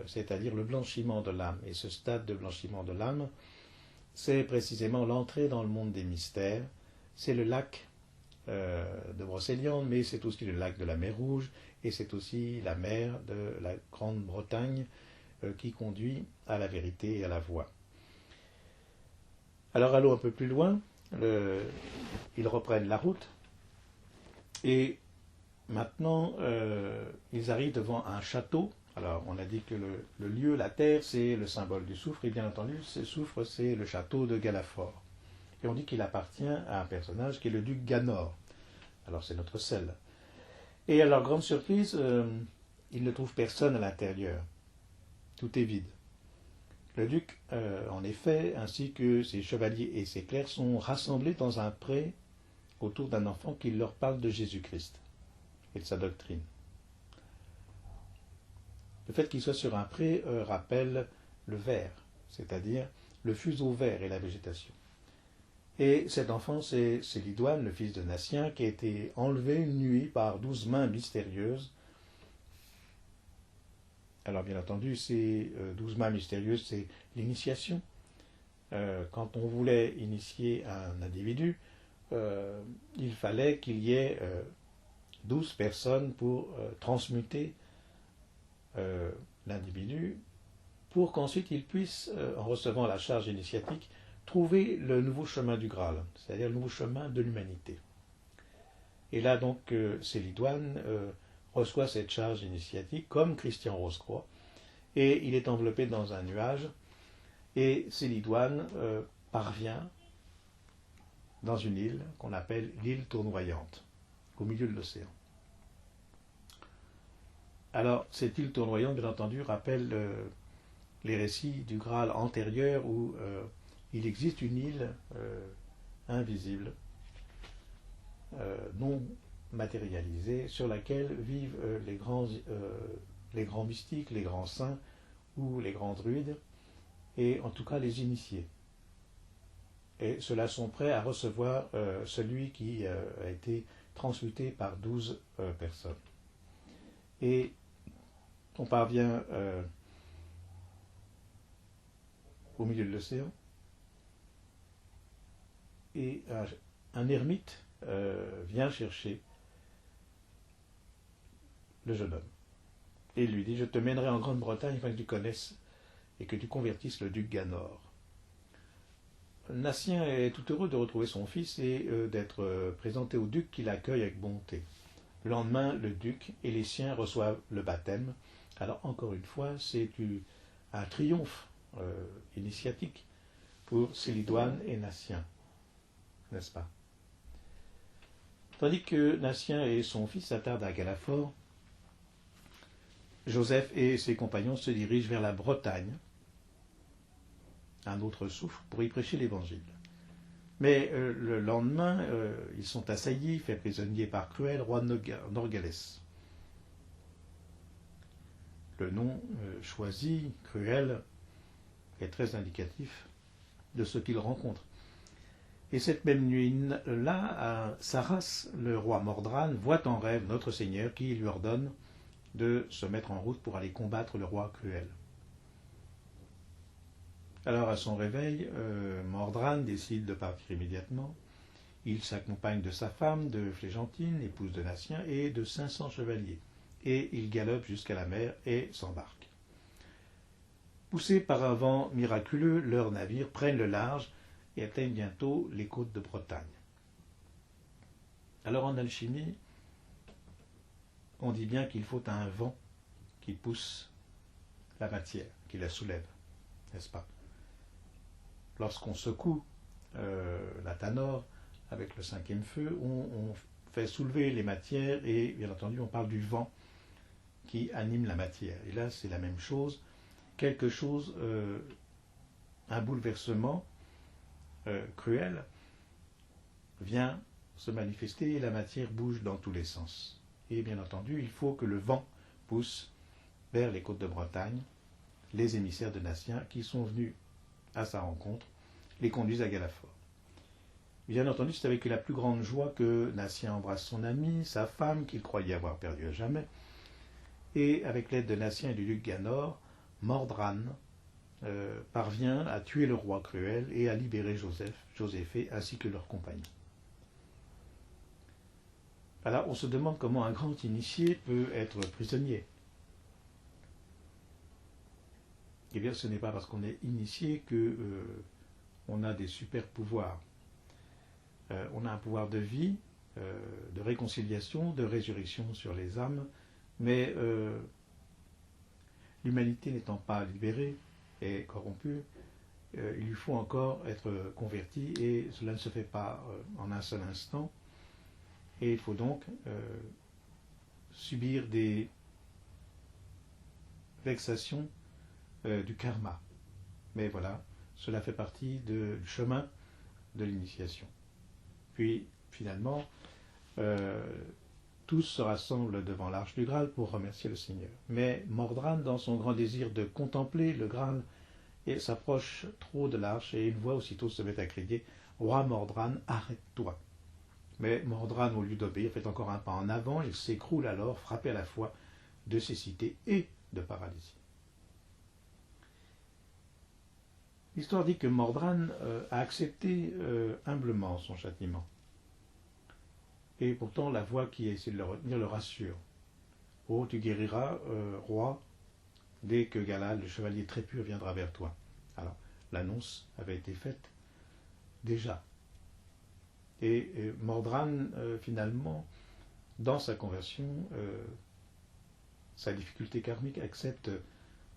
S1: c'est-à-dire le blanchiment de l'âme. Et ce stade de blanchiment de l'âme, c'est précisément l'entrée dans le monde des mystères. C'est le lac de Brocéliande, mais c'est aussi le lac de la mer Rouge, et c'est aussi la mer de la Grande-Bretagne qui conduit à la vérité et à la voie. Alors allons un peu plus loin, ils reprennent la route, et maintenant ils arrivent devant un château. Alors on a dit que le lieu, la terre, c'est le symbole du soufre, et bien entendu, ce soufre, c'est le château de Galafort. Et on dit qu'il appartient à un personnage qui est le duc Ganor. Alors c'est notre sel. Et à leur grande surprise, ils ne trouvent personne à l'intérieur. Tout est vide. Le duc, en effet, ainsi que ses chevaliers et ses clercs, sont rassemblés dans un pré autour d'un enfant qui leur parle de Jésus-Christ et de sa doctrine. Le fait qu'il soit sur un pré rappelle le vert, c'est-à-dire le fuseau vert et la végétation. Et cet enfant, c'est Lidoine, le fils de Natien, qui a été enlevé une nuit par 12 mains mystérieuses. Alors bien entendu, ces 12 mains mystérieuses, c'est l'initiation. Quand on voulait initier un individu, il fallait qu'il y ait 12 personnes pour transmuter l'individu, pour qu'ensuite il puisse, en recevant la charge initiatique, trouver le nouveau chemin du Graal, c'est-à-dire le nouveau chemin de l'humanité. Et là donc, Célidoine reçoit cette charge initiatique comme Christian Rosecroix, et il est enveloppé dans un nuage, et Célidoine parvient dans une île qu'on appelle l'île tournoyante, au milieu de l'océan. Alors, cette île tournoyante, bien entendu, rappelle les récits du Graal antérieur où il existe une île invisible, non matérialisée, sur laquelle vivent les grands mystiques, les grands saints ou les grands druides, et en tout cas les initiés. Et ceux-là sont prêts à recevoir celui qui a été transmuté par 12 personnes. Et on parvient au milieu de l'océan, et un ermite vient chercher le jeune homme. Et il lui dit, je te mènerai en Grande-Bretagne afin que tu connaisses et que tu convertisses le duc Ganor. Natien est tout heureux de retrouver son fils et d'être présenté au duc qui l'accueille avec bonté. Le lendemain, le duc et les siens reçoivent le baptême. Alors, encore une fois, c'est un triomphe initiatique pour Célidoine et Natien, n'est-ce pas? Tandis que Natien et son fils s'attardent à Galafort, Joseph et ses compagnons se dirigent vers la Bretagne, un autre souffle, pour y prêcher l'Évangile. Mais le lendemain, ils sont assaillis, faits prisonniers par Cruel, roi de Norgales. Le nom choisi, Cruel, est très indicatif de ce qu'ils rencontrent. Et cette même nuit-là, à Sarras, le roi Mordran voit en rêve notre Seigneur qui lui ordonne de se mettre en route pour aller combattre le roi Cruel. Alors à son réveil, Mordran décide de partir immédiatement. Il s'accompagne de sa femme, de Flégentine, épouse de Natien, et de 500 chevaliers. Et il galope jusqu'à la mer et s'embarque. Poussés par un vent miraculeux, leurs navires prennent le large et atteignent bientôt les côtes de Bretagne. Alors en alchimie, on dit bien qu'il faut un vent qui pousse la matière, qui la soulève, n'est-ce pas? Lorsqu'on secoue la tanore avec le 5e feu, on fait soulever les matières et bien entendu on parle du vent qui anime la matière. Et là c'est la même chose, quelque chose, un bouleversement cruel vient se manifester et la matière bouge dans tous les sens. Et bien entendu il faut que le vent pousse vers les côtes de Bretagne les émissaires de Natien qui sont venus à sa rencontre, les conduisent à Galafort. Bien entendu, c'est avec la plus grande joie que Natien embrasse son ami, sa femme, qu'il croyait avoir perdue à jamais, et avec l'aide de Natien et du duc Ganor, Mordran parvient à tuer le roi Cruel et à libérer Joséphée ainsi que leurs compagnons. Alors on se demande comment un grand initié peut être prisonnier. Eh bien, ce n'est pas parce qu'on est initié que on a des super pouvoirs. On a un pouvoir de vie, de réconciliation, de résurrection sur les âmes, mais l'humanité n'étant pas libérée et corrompue, il lui faut encore être converti et cela ne se fait pas en un seul instant. Et il faut donc subir des vexations du karma. Mais voilà, cela fait partie du chemin de l'initiation. Puis, finalement, tous se rassemblent devant l'arche du Graal pour remercier le Seigneur. Mais Mordran, dans son grand désir de contempler le Graal, s'approche trop de l'arche et une voix aussitôt se met à crier « Roi Mordran, arrête-toi !» Mais Mordran, au lieu d'obéir, fait encore un pas en avant. Il s'écroule alors, frappé à la fois de cécité et de paralysie. L'histoire dit que Mordran a accepté humblement son châtiment. Et pourtant, la voix qui essaie de le retenir le rassure. « Oh, tu guériras, roi, dès que Galal, le chevalier très pur, viendra vers toi. » Alors, l'annonce avait été faite déjà. Et Mordran, finalement, dans sa conversion, sa difficulté karmique, accepte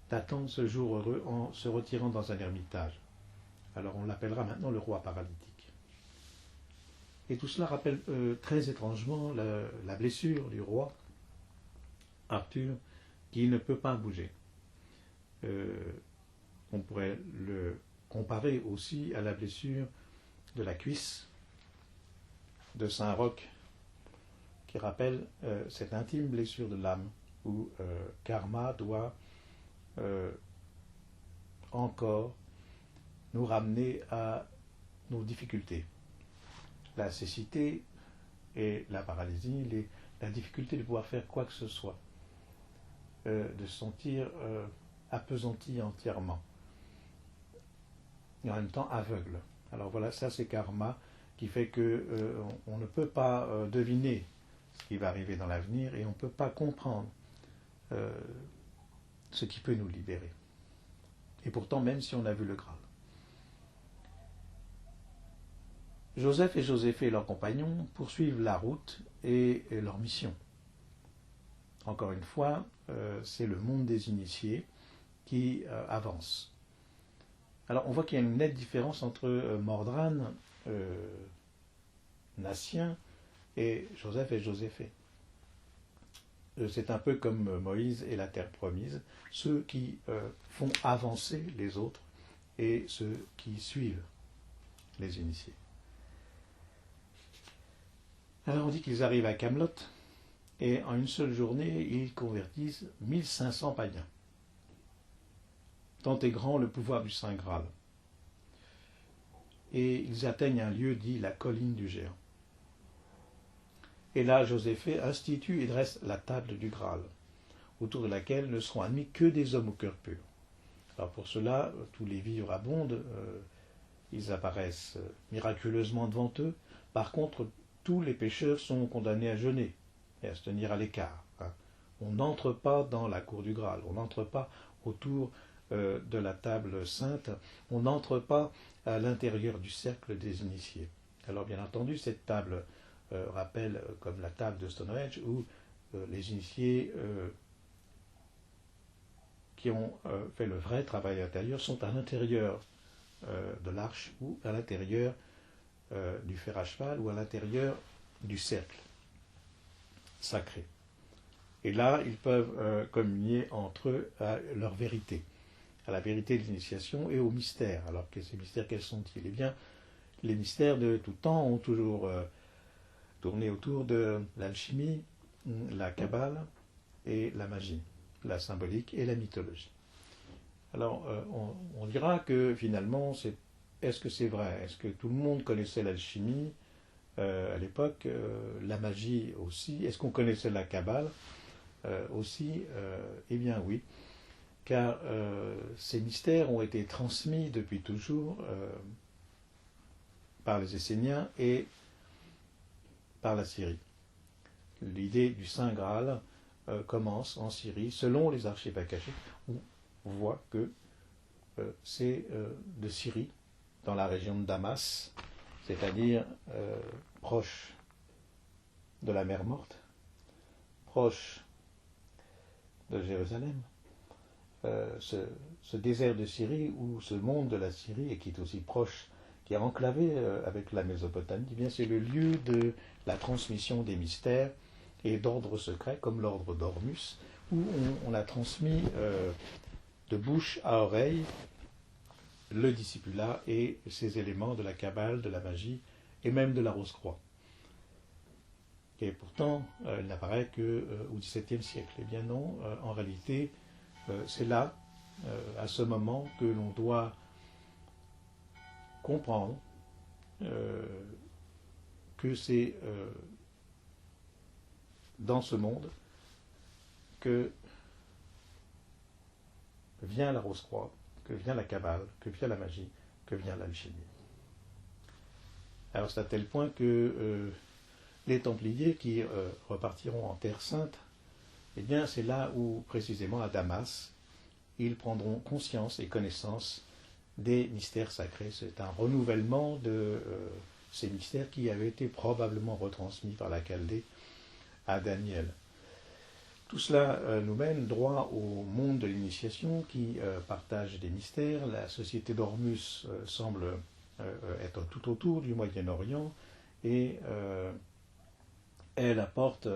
S1: d'attendre ce jour heureux en se retirant dans un ermitage. Alors on l'appellera maintenant le roi paralytique. Et tout cela rappelle très étrangement la blessure du roi Arthur qui ne peut pas bouger. On pourrait le comparer aussi à la blessure de la cuisse de Saint Roch, qui rappelle cette intime blessure de l'âme, où karma doit encore nous ramener à nos difficultés. La cécité et la paralysie, la difficulté de pouvoir faire quoi que ce soit, de se sentir appesanti entièrement, et en même temps aveugle. Alors voilà, ça c'est karma, qui fait que on ne peut pas deviner ce qui va arriver dans l'avenir, et on ne peut pas comprendre ce qui peut nous libérer. Et pourtant, même si on a vu le Graal. Joseph et Joséphée et leurs compagnons poursuivent la route et leur mission. Encore une fois, c'est le monde des initiés qui avance. Alors on voit qu'il y a une nette différence entre Mordran, Nassien, et Joseph et Joséphée. C'est un peu comme Moïse et la terre promise, ceux qui font avancer les autres et ceux qui suivent les initiés. Alors on dit qu'ils arrivent à Camelot et en une seule journée, ils convertissent 1500 païens. Tant est grand le pouvoir du Saint Graal. Et ils atteignent un lieu dit la colline du géant. Et là, Joséphée institue et dresse la table du Graal, autour de laquelle ne seront admis que des hommes au cœur pur. Alors pour cela, tous les vivres abondent, ils apparaissent miraculeusement devant eux. Par contre, tous les pécheurs sont condamnés à jeûner et à se tenir à l'écart. On n'entre pas dans la cour du Graal, on n'entre pas autour de la table sainte, on n'entre pas à l'intérieur du cercle des initiés. Alors bien entendu, cette table rappelle comme la table de Stonehenge où les initiés qui ont fait le vrai travail intérieur sont à l'intérieur de l'arche ou à l'intérieur du fer à cheval ou à l'intérieur du cercle sacré. Et là, ils peuvent communier entre eux à leur vérité, à la vérité de l'initiation et aux mystères. Alors que ces mystères, quels sont-ils? Eh bien, les mystères de tout temps ont toujours tourné autour de l'alchimie, la kabbale et la magie, la symbolique et la mythologie. Alors, on dira que finalement, est-ce que c'est vrai? Est-ce que tout le monde connaissait l'alchimie à l'époque, la magie aussi? Est-ce qu'on connaissait la kabbale aussi? Eh bien oui, car ces mystères ont été transmis depuis toujours par les Esséniens et par la Syrie. L'idée du Saint Graal commence en Syrie, selon les archives akashiques, où on voit que c'est de Syrie, dans la région de Damas, c'est-à-dire proche de la mer Morte, proche de Jérusalem, ce désert de Syrie, ou ce monde de la Syrie, et qui est aussi proche, qui est enclavé avec la Mésopotamie, eh bien c'est le lieu de la transmission des mystères et d'ordres secrets, comme l'ordre d'Ormus, où on a transmis de bouche à oreille le discipulat et ces éléments de la kabbale, de la magie et même de la rose-croix. Et pourtant, il n'apparaît qu'au XVIIe siècle. Eh bien non, en réalité, c'est là, à ce moment, que l'on doit comprendre que c'est dans ce monde que vient la rose-croix, que vient la kabbale, que vient la magie, que vient l'alchimie. Alors c'est à tel point que les Templiers qui repartiront en Terre Sainte, eh bien c'est là où, précisément à Damas, ils prendront conscience et connaissance des mystères sacrés. C'est un renouvellement de ces mystères qui avaient été probablement retransmis par la Chaldée à Daniel. Tout cela nous mène droit au monde de l'initiation qui partage des mystères. La société d'Ormus semble être tout autour du Moyen-Orient et elle apporte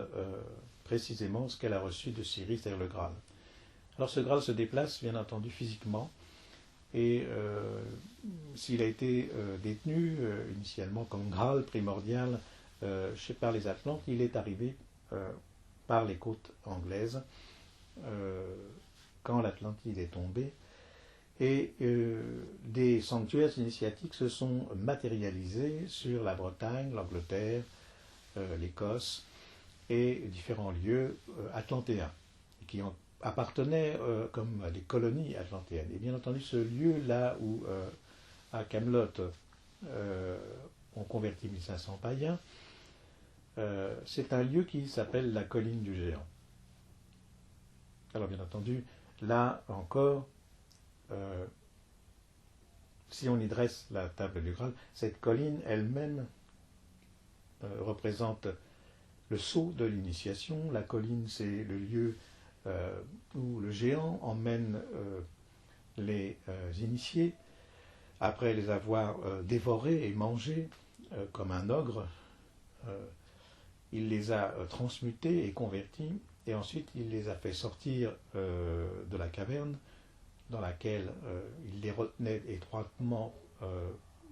S1: précisément ce qu'elle a reçu de Syrie, c'est-à-dire le Graal. Alors ce Graal se déplace bien entendu physiquement, et s'il a été détenu initialement comme Graal primordial par les Atlantes, il est arrivé par les côtes anglaises quand l'Atlantide est tombée, et des sanctuaires initiatiques se sont matérialisés sur la Bretagne, l'Angleterre, l'Écosse et différents lieux atlantéens qui appartenaient comme à des colonies atlantéennes. Et bien entendu, ce lieu-là où à Camelot on convertit 1500 païens, c'est un lieu qui s'appelle la colline du Géant. Alors bien entendu, là encore, si on y dresse la table du Graal, cette colline elle-même représente le sceau de l'initiation. La colline, c'est le lieu où le géant emmène les initiés, après les avoir dévorés et mangés comme un ogre. Il les a transmutés et convertis, et ensuite il les a fait sortir de la caverne dans laquelle il les retenait étroitement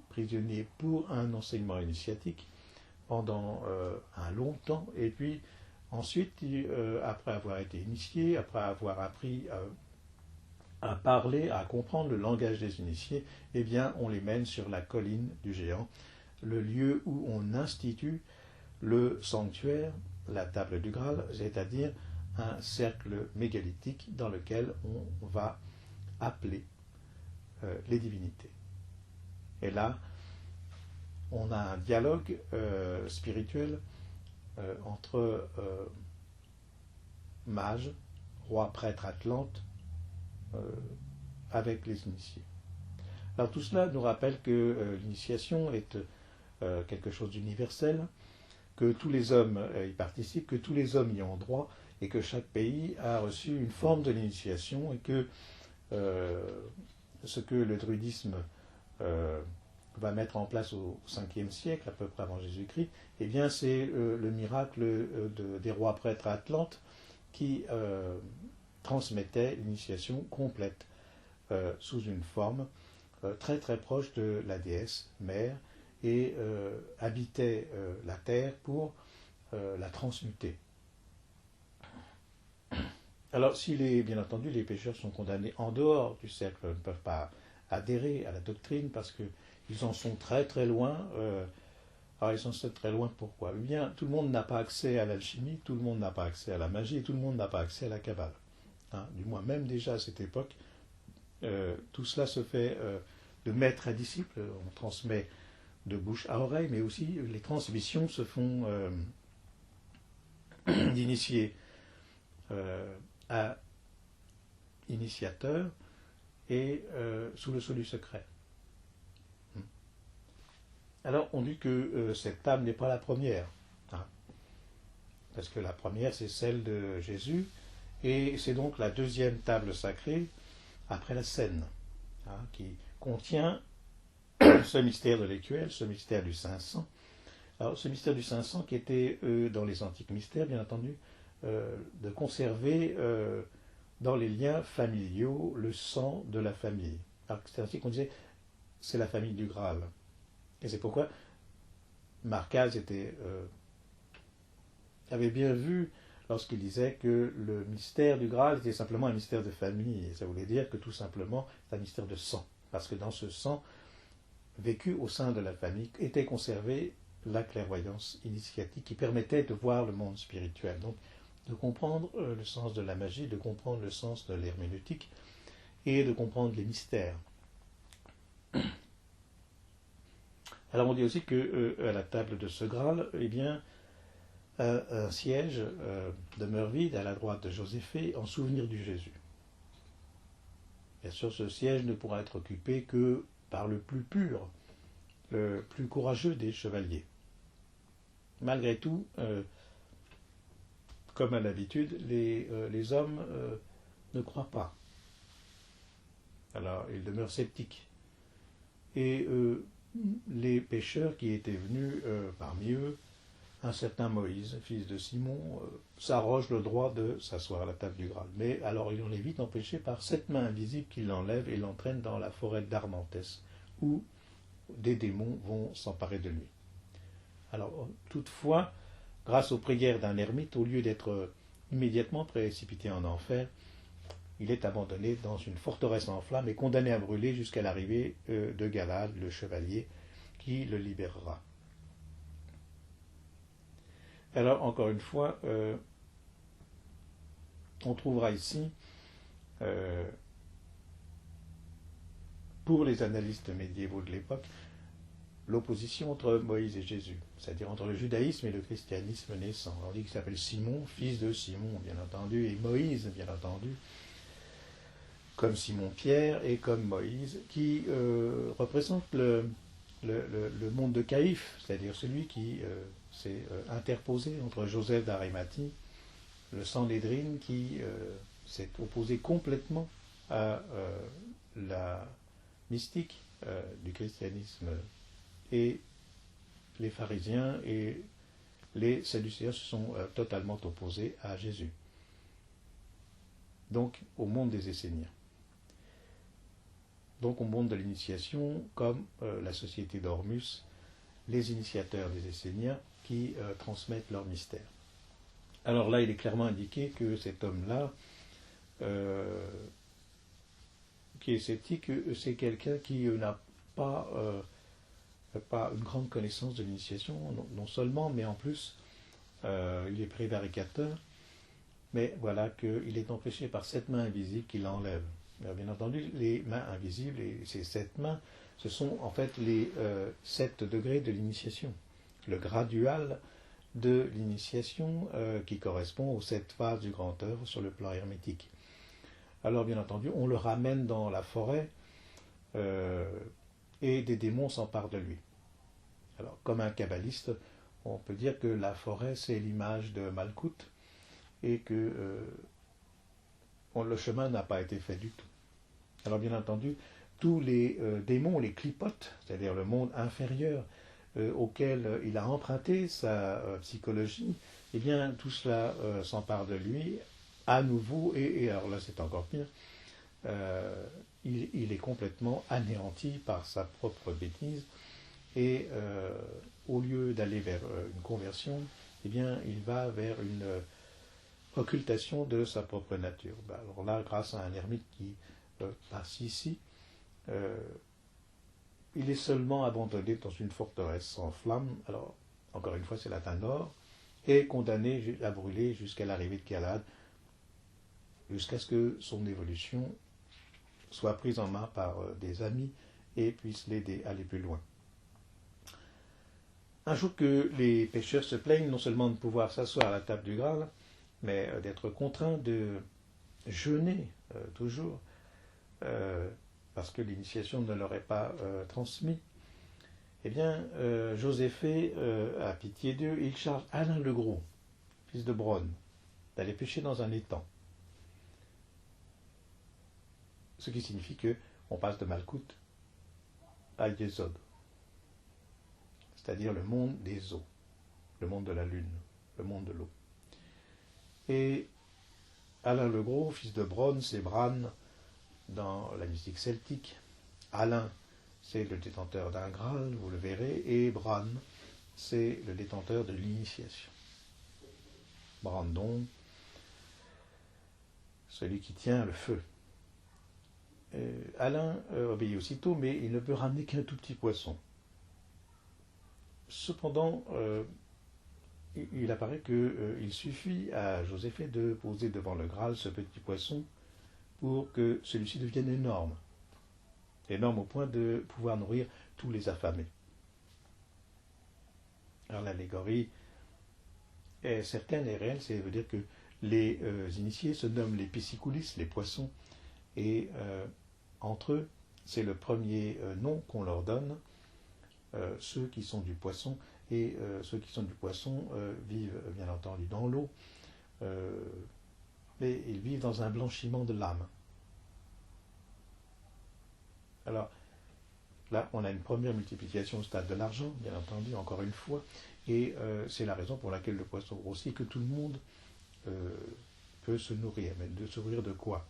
S1: prisonniers pour un enseignement initiatique pendant un long temps, et puis ensuite, après avoir été initié, après avoir appris à parler, à comprendre le langage des initiés, eh bien on les mène sur la colline du Géant, le lieu où on institue le sanctuaire, la table du Graal, c'est-à-dire un cercle mégalithique dans lequel on va appeler les divinités. Et là, on a un dialogue spirituel entre mages, rois, prêtres, atlantes, avec les initiés. Alors tout cela nous rappelle que l'initiation est quelque chose d'universel, que tous les hommes y participent, que tous les hommes y ont droit, et que chaque pays a reçu une forme de l'initiation, et que ce que le druidisme va mettre en place au 5e siècle, à peu près avant Jésus-Christ, eh bien c'est le miracle des rois prêtres atlantes qui transmettaient l'initiation complète sous une forme très très proche de la déesse mère, et habitaient la terre pour la transmuter. Alors, bien entendu, les pécheurs sont condamnés en dehors du cercle, ne peuvent pas adhérer à la doctrine parce qu'ils en sont très très loin. Alors, ils en sont très loin, pourquoi ? Eh bien, tout le monde n'a pas accès à l'alchimie, tout le monde n'a pas accès à la magie, et tout le monde n'a pas accès à la Kabbale. Hein, du moins, même déjà à cette époque, tout cela se fait de maître à disciple, on transmet de bouche à oreille, mais aussi les transmissions se font d'initiés à initiateur et sous le sceau du secret. Alors on dit que cette table n'est pas la première, hein, parce que la première c'est celle de Jésus, et c'est donc la deuxième table sacrée après la scène, hein, qui contient ce mystère de l'écuelle, ce mystère du 500. Alors ce mystère du 500 qui était dans les antiques mystères, bien entendu, de conserver dans les liens familiaux le sang de la famille. Alors c'est ainsi qu'on disait, c'est la famille du Graal. Et c'est pourquoi Marcaz avait bien vu lorsqu'il disait que le mystère du Graal était simplement un mystère de famille. Et ça voulait dire que tout simplement c'est un mystère de sang. Parce que dans ce sang, vécu au sein de la famille, était conservée la clairvoyance initiatique qui permettait de voir le monde spirituel. Donc, de comprendre le sens de la magie, de comprendre le sens de l'herméneutique et de comprendre les mystères. Alors on dit aussi que à la table de ce Graal, eh bien, un siège demeure vide à la droite de Joséphée en souvenir du Jésus. Bien sûr, ce siège ne pourra être occupé que par le plus pur, le plus courageux des chevaliers. Malgré tout, comme à l'habitude, les hommes ne croient pas. Alors, ils demeurent sceptiques. Et les pécheurs qui étaient venus parmi eux un certain Moïse, fils de Simon, s'arroge le droit de s'asseoir à la table du Graal. Mais alors il en est vite empêché par cette main invisible qui l'enlève et l'entraîne dans la forêt d'Armantès, où des démons vont s'emparer de lui. Alors toutefois, grâce aux prières d'un ermite, au lieu d'être immédiatement précipité en enfer, il est abandonné dans une forteresse en flammes et condamné à brûler jusqu'à l'arrivée de Galad, le chevalier, qui le libérera. Alors, encore une fois, on trouvera ici, pour les analystes médiévaux de l'époque, l'opposition entre Moïse et Jésus, c'est-à-dire entre le judaïsme et le christianisme naissant. On dit qu'il s'appelle Simon, fils de Simon, bien entendu, et Moïse, bien entendu, comme Simon-Pierre et comme Moïse, qui représente le monde de Caïphe, c'est-à-dire celui qui s'est interposé entre Joseph d'Arimathie, le Sanhédrin, qui s'est opposé complètement à la mystique du christianisme, et les pharisiens et les sadducéens se sont totalement opposés à Jésus. Donc au monde des Esséniens. Donc au monde de l'initiation, comme la société d'Ormus, les initiateurs des Esséniens qui transmettent leur mystère. Alors là, il est clairement indiqué que cet homme-là, qui est sceptique, c'est quelqu'un qui n'a pas une grande connaissance de l'initiation, non seulement, mais en plus, il est prévaricateur, mais voilà qu'il est empêché par cette main invisible qui l'enlève. Bien entendu, les mains invisibles, et ces 7 mains, ce sont en fait les 7 degrés de l'initiation. Le gradual de l'initiation qui correspond aux 7 phases du grand œuvre sur le plan hermétique. Alors bien entendu, on le ramène dans la forêt et des démons s'emparent de lui. Alors comme un kabbaliste, on peut dire que la forêt c'est l'image de Malkout et que le chemin n'a pas été fait du tout. Alors bien entendu, tous les démons, les clipotes, c'est-à-dire le monde inférieur auquel il a emprunté sa psychologie, eh bien tout cela s'empare de lui à nouveau, et alors là c'est encore pire, il est complètement anéanti par sa propre bêtise, et au lieu d'aller vers une conversion, eh bien il va vers une occultation de sa propre nature. Alors là, grâce à un ermite qui passe ici, il est seulement abandonné dans une forteresse en flammes, alors encore une fois c'est latin nord, et condamné à brûler jusqu'à l'arrivée de Galad, jusqu'à ce que son évolution soit prise en main par des amis et puisse l'aider à aller plus loin. Un jour que les pécheurs se plaignent non seulement de pouvoir s'asseoir à la table du Graal, mais d'être contraints de jeûner toujours, parce que l'initiation ne leur est pas transmise, eh bien, Joséphée a pitié d'eux, il charge Alain le Gros, fils de Bronn, d'aller pêcher dans un étang. Ce qui signifie qu'on passe de Malkout à Yesod, c'est-à-dire le monde des eaux, le monde de la lune, le monde de l'eau. Et Alain le Gros, fils de Bronn, c'est Bran dans la mystique celtique. Alain, c'est le détenteur d'un Graal, vous le verrez, et Bran, c'est le détenteur de l'initiation. Brandon, celui qui tient le feu. Alain obéit aussitôt, mais il ne peut ramener qu'un tout petit poisson. Cependant, il apparaît qu'il suffit à Joséphée de poser devant le Graal ce petit poisson pour que celui-ci devienne énorme. Énorme au point de pouvoir nourrir tous les affamés. Alors l'allégorie est certaine et réelle, ça veut dire que les initiés se nomment les piscicoulis, les poissons, et entre eux, c'est le premier nom qu'on leur donne, ceux qui sont du poisson, et ceux qui sont du poisson vivent bien entendu dans l'eau, mais ils vivent dans un blanchiment de l'âme. Alors, là, on a une première multiplication au stade de l'argent, bien entendu, encore une fois, et c'est la raison pour laquelle le poisson grossit, que tout le monde peut se nourrir. Mais de se nourrir de quoi?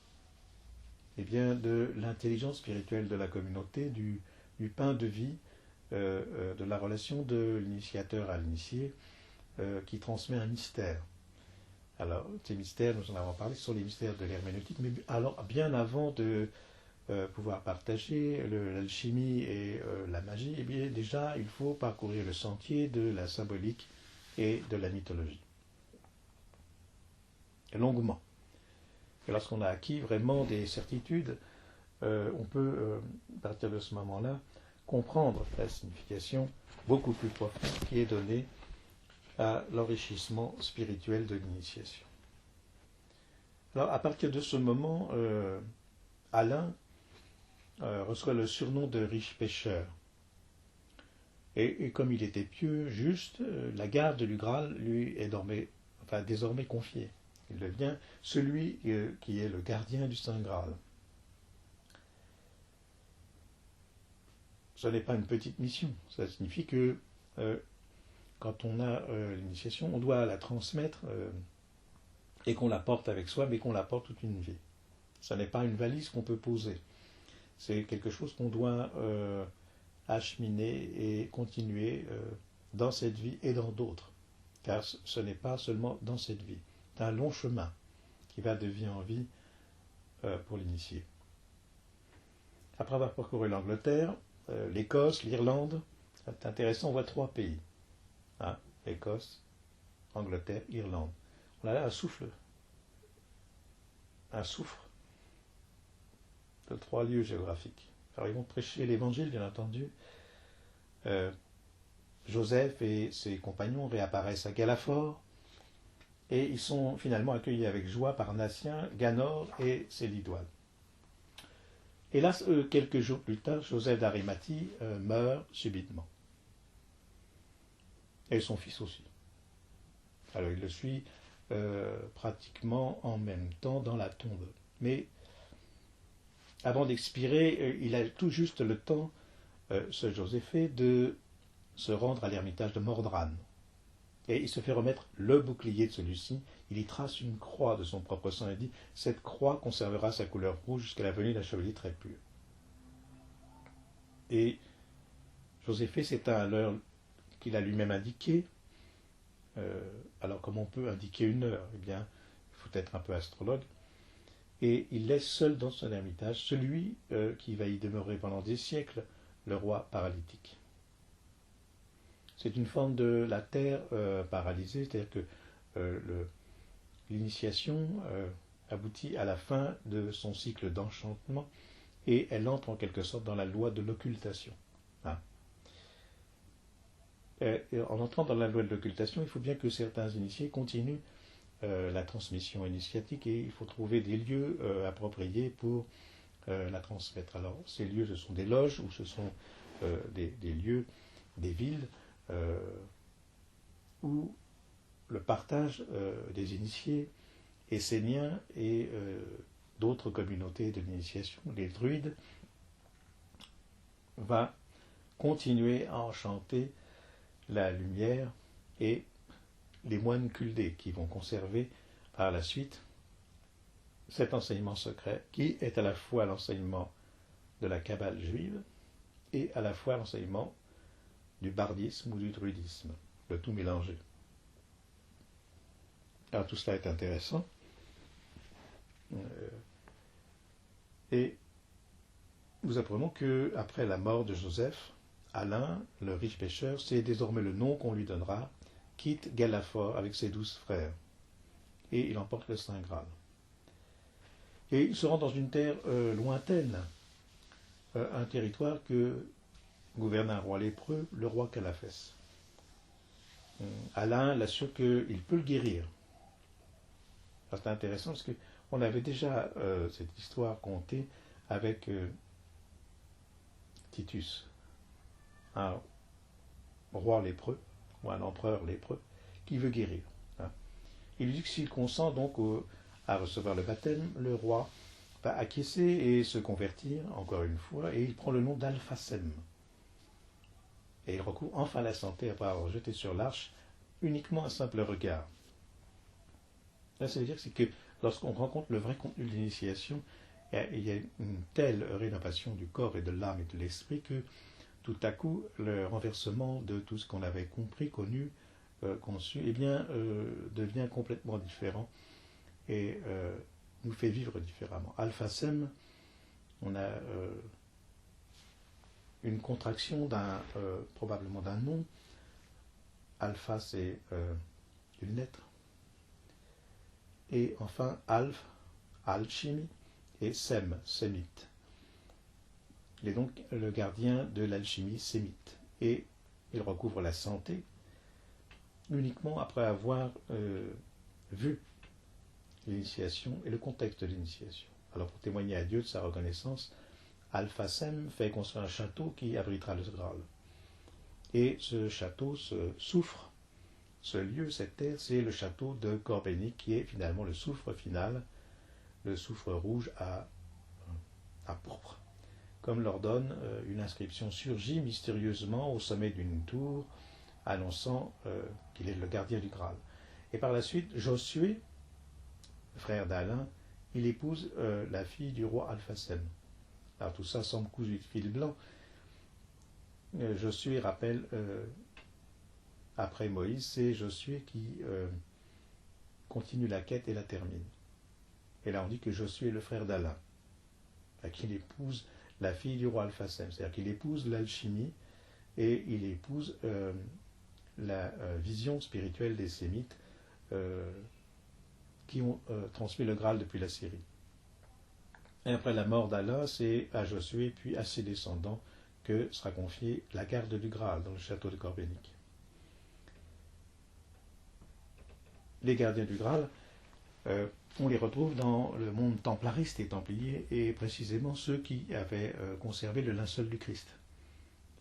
S1: Eh bien, de l'intelligence spirituelle de la communauté, du pain de vie, de la relation de l'initiateur à l'initié, qui transmet un mystère. Alors, ces mystères, nous en avons parlé, ce sont les mystères de l'herméneutique, mais alors, bien avant de pouvoir partager l'alchimie et la magie, eh bien, déjà, il faut parcourir le sentier de la symbolique et de la mythologie. Longuement. Et lorsqu'on a acquis vraiment des certitudes, on peut, à partir de ce moment-là, comprendre la signification beaucoup plus profonde qui est donnée à l'enrichissement spirituel de l'initiation. Alors, à partir de ce moment, Alain reçoit le surnom de riche pêcheur. Et comme il était pieux, juste, la garde du Graal lui est désormais confiée. Il devient celui qui est le gardien du Saint Graal. Ce n'est pas une petite mission. Ça signifie que quand on a l'initiation, on doit la transmettre et qu'on la porte avec soi, mais qu'on la porte toute une vie. Ce n'est pas une valise qu'on peut poser. C'est quelque chose qu'on doit acheminer et continuer dans cette vie et dans d'autres. Car ce n'est pas seulement dans cette vie. C'est un long chemin qui va de vie en vie pour l'initié. Après avoir parcouru l'Angleterre, l'Écosse, l'Irlande, c'est intéressant, on voit 3 pays. Hein, Écosse, Angleterre, Irlande. On a là un soufre de 3 lieux géographiques. Alors ils vont prêcher l'évangile, bien entendu. Joseph et ses compagnons réapparaissent à Galafort et ils sont finalement accueillis avec joie par Natien, Ganor et ses Lidoines. Hélas, quelques jours plus tard, Joseph d'Arimathie meurt subitement. Et son fils aussi. Alors il le suit pratiquement en même temps dans la tombe. Mais avant d'expirer, il a tout juste le temps, ce Joséphée, de se rendre à l'ermitage de Mordrane. Et il se fait remettre le bouclier de celui-ci. Il y trace une croix de son propre sang et dit « Cette croix conservera sa couleur rouge jusqu'à la venue d'un chevalier très pur. » Et Joséphée s'éteint à l'heure qu'il a lui-même indiquée. Alors, comme on peut indiquer une heure? Eh bien, il faut être un peu astrologue. Et il laisse seul dans son ermitage celui qui va y demeurer pendant des siècles, le roi paralytique. C'est une forme de la terre paralysée, c'est-à-dire que l'initiation aboutit à la fin de son cycle d'enchantement et elle entre en quelque sorte dans la loi de l'occultation. Hein. Et en entrant dans la loi de l'occultation, il faut bien que certains initiés continuent la transmission initiatique et il faut trouver des lieux appropriés pour la transmettre. Alors, ces lieux, ce sont des loges ou ce sont des lieux, des villes où le partage des initiés esséniens et d'autres communautés de l'initiation, les druides, va continuer à enchanter la lumière et les moines kuldés qui vont conserver par la suite cet enseignement secret qui est à la fois l'enseignement de la Kabbale juive et à la fois l'enseignement du bardisme ou du druidisme, le tout mélangé. Alors tout cela est intéressant. Et nous apprenons que après la mort de Joseph, Alain, le riche pêcheur, c'est désormais le nom qu'on lui donnera, quitte Galafort avec ses 12 frères. Et il emporte le Saint Graal. Et il se rend dans une terre lointaine, un territoire que gouverne un roi lépreux, le roi Calaphès. Alain l'assure qu'il peut le guérir. C'est intéressant parce qu'on avait déjà cette histoire contée avec Titus, un roi lépreux, ou un empereur lépreux, qui veut guérir. Hein. Il lui dit que s'il consent donc à recevoir le baptême, le roi va acquiescer et se convertir, encore une fois, et il prend le nom d'Alphasem. Et il recouvre enfin la santé après avoir jeté sur l'arche uniquement un simple regard. Là, ça veut dire que lorsqu'on rencontre le vrai contenu de l'initiation, il y a une telle rénovation du corps et de l'âme et de l'esprit que tout à coup, le renversement de tout ce qu'on avait compris, connu, conçu, devient complètement différent et nous fait vivre différemment. Alphasem, on a une contraction probablement d'un nom. Alpha, c'est une lettre. Et enfin, alph, alchimie, et sem, sémite. Il est donc le gardien de l'alchimie sémite. Et il recouvre la santé uniquement après avoir vu l'initiation et le contexte de l'initiation. Alors pour témoigner à Dieu de sa reconnaissance, Alphasem fait construire un château qui abritera le Graal. Et ce château, ce soufre, ce lieu, cette terre, c'est le château de Corbénic qui est finalement le soufre final, le soufre rouge à pourpre. Comme l'ordonne une inscription surgit mystérieusement au sommet d'une tour, annonçant qu'il est le gardien du Graal. Et par la suite, Josué, frère d'Alain, il épouse la fille du roi Alphasem. Alors tout ça semble cousu de fil blanc. Josué rappelle, après Moïse, c'est Josué qui continue la quête et la termine. Et là on dit que Josué est le frère d'Alain, qu'il épouse la fille du roi Alphasem, c'est-à-dire qu'il épouse l'alchimie et il épouse la vision spirituelle des Sémites qui ont transmis le Graal depuis la Syrie. Et après la mort d'Alain, c'est à Josué puis à ses descendants que sera confiée la garde du Graal dans le château de Corbénic. Les gardiens du Graal, on les retrouve dans le monde templariste et templier, et précisément ceux qui avaient conservé le linceul du Christ,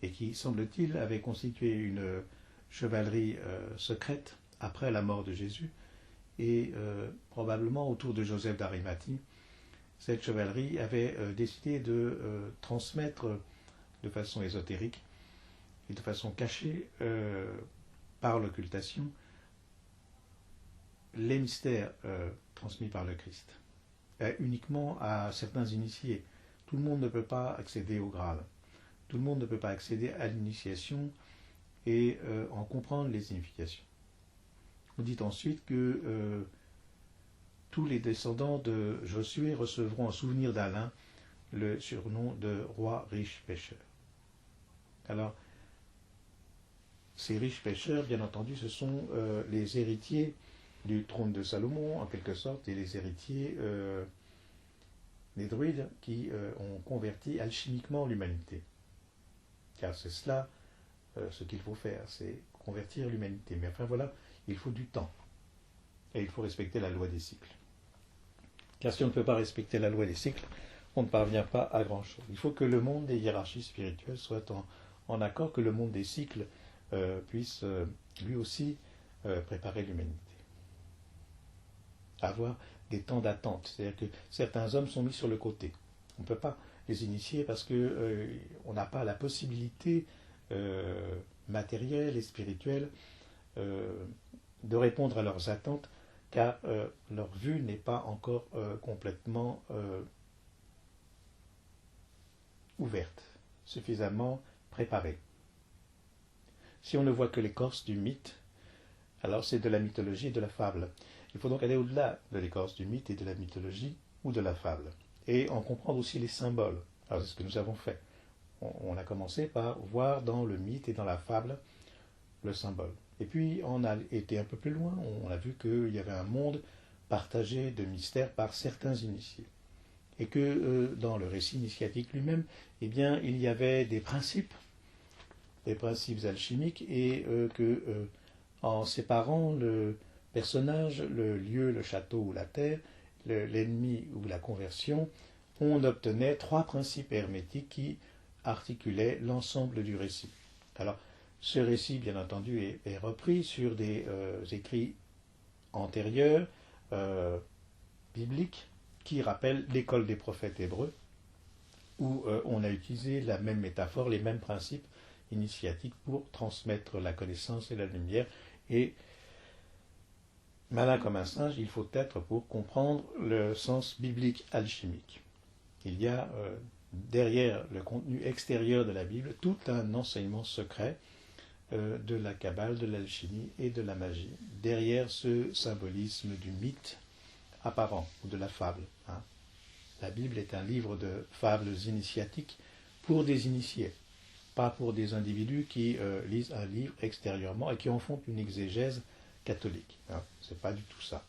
S1: et qui, semble-t-il, avaient constitué une chevalerie secrète après la mort de Jésus, et probablement autour de Joseph d'Arimathie, cette chevalerie avait décidé de transmettre de façon ésotérique et de façon cachée par l'occultation les mystères transmis par le Christ, uniquement à certains initiés. Tout le monde ne peut pas accéder au Graal. Tout le monde ne peut pas accéder à l'initiation et en comprendre les significations. On dit ensuite que tous les descendants de Josué recevront en souvenir d'Alain le surnom de roi riche pêcheur. Alors, ces riches pêcheurs, bien entendu, ce sont les héritiers du trône de Salomon, en quelque sorte, et les héritiers des druides qui ont converti alchimiquement l'humanité. Car c'est cela ce qu'il faut faire, c'est convertir l'humanité. Mais enfin voilà, il faut du temps. Et il faut respecter la loi des cycles. Car si on ne peut pas respecter la loi des cycles, on ne parvient pas à grand-chose. Il faut que le monde des hiérarchies spirituelles soit en accord, que le monde des cycles puisse lui aussi préparer l'humanité. Avoir des temps d'attente, c'est-à-dire que certains hommes sont mis sur le côté. On ne peut pas les initier parce qu'on n'a pas la possibilité matérielle et spirituelle de répondre à leurs attentes, car leur vue n'est pas encore complètement ouverte, suffisamment préparée. Si on ne voit que l'écorce du mythe, alors c'est de la mythologie et de la fable. Il faut donc aller au-delà de l'écorce du mythe et de la mythologie ou de la fable, et en comprendre aussi les symboles. Alors c'est ce que nous avons fait. On a commencé par voir dans le mythe et dans la fable le symbole. Et puis on a été un peu plus loin, on a vu qu'il y avait un monde partagé de mystères par certains initiés. Et que dans le récit initiatique lui-même, eh bien, il y avait des principes alchimiques, et en séparant le personnage, le lieu, le château ou la terre, l'ennemi ou la conversion, on obtenait 3 principes hermétiques qui articulaient l'ensemble du récit. Alors, ce récit, bien entendu, est repris sur des écrits antérieurs, bibliques, qui rappelle l'école des prophètes hébreux, où on a utilisé la même métaphore, les mêmes principes initiatiques pour transmettre la connaissance et la lumière. Et malin comme un singe, il faut être pour comprendre le sens biblique alchimique. Il y a derrière le contenu extérieur de la Bible tout un enseignement secret de la Kabbale, de l'alchimie et de la magie, derrière ce symbolisme du mythe apparent ou de la fable. La Bible est un livre de fables initiatiques pour des initiés, pas pour des individus qui lisent un livre extérieurement et qui en font une exégèse catholique. C'est pas du tout ça.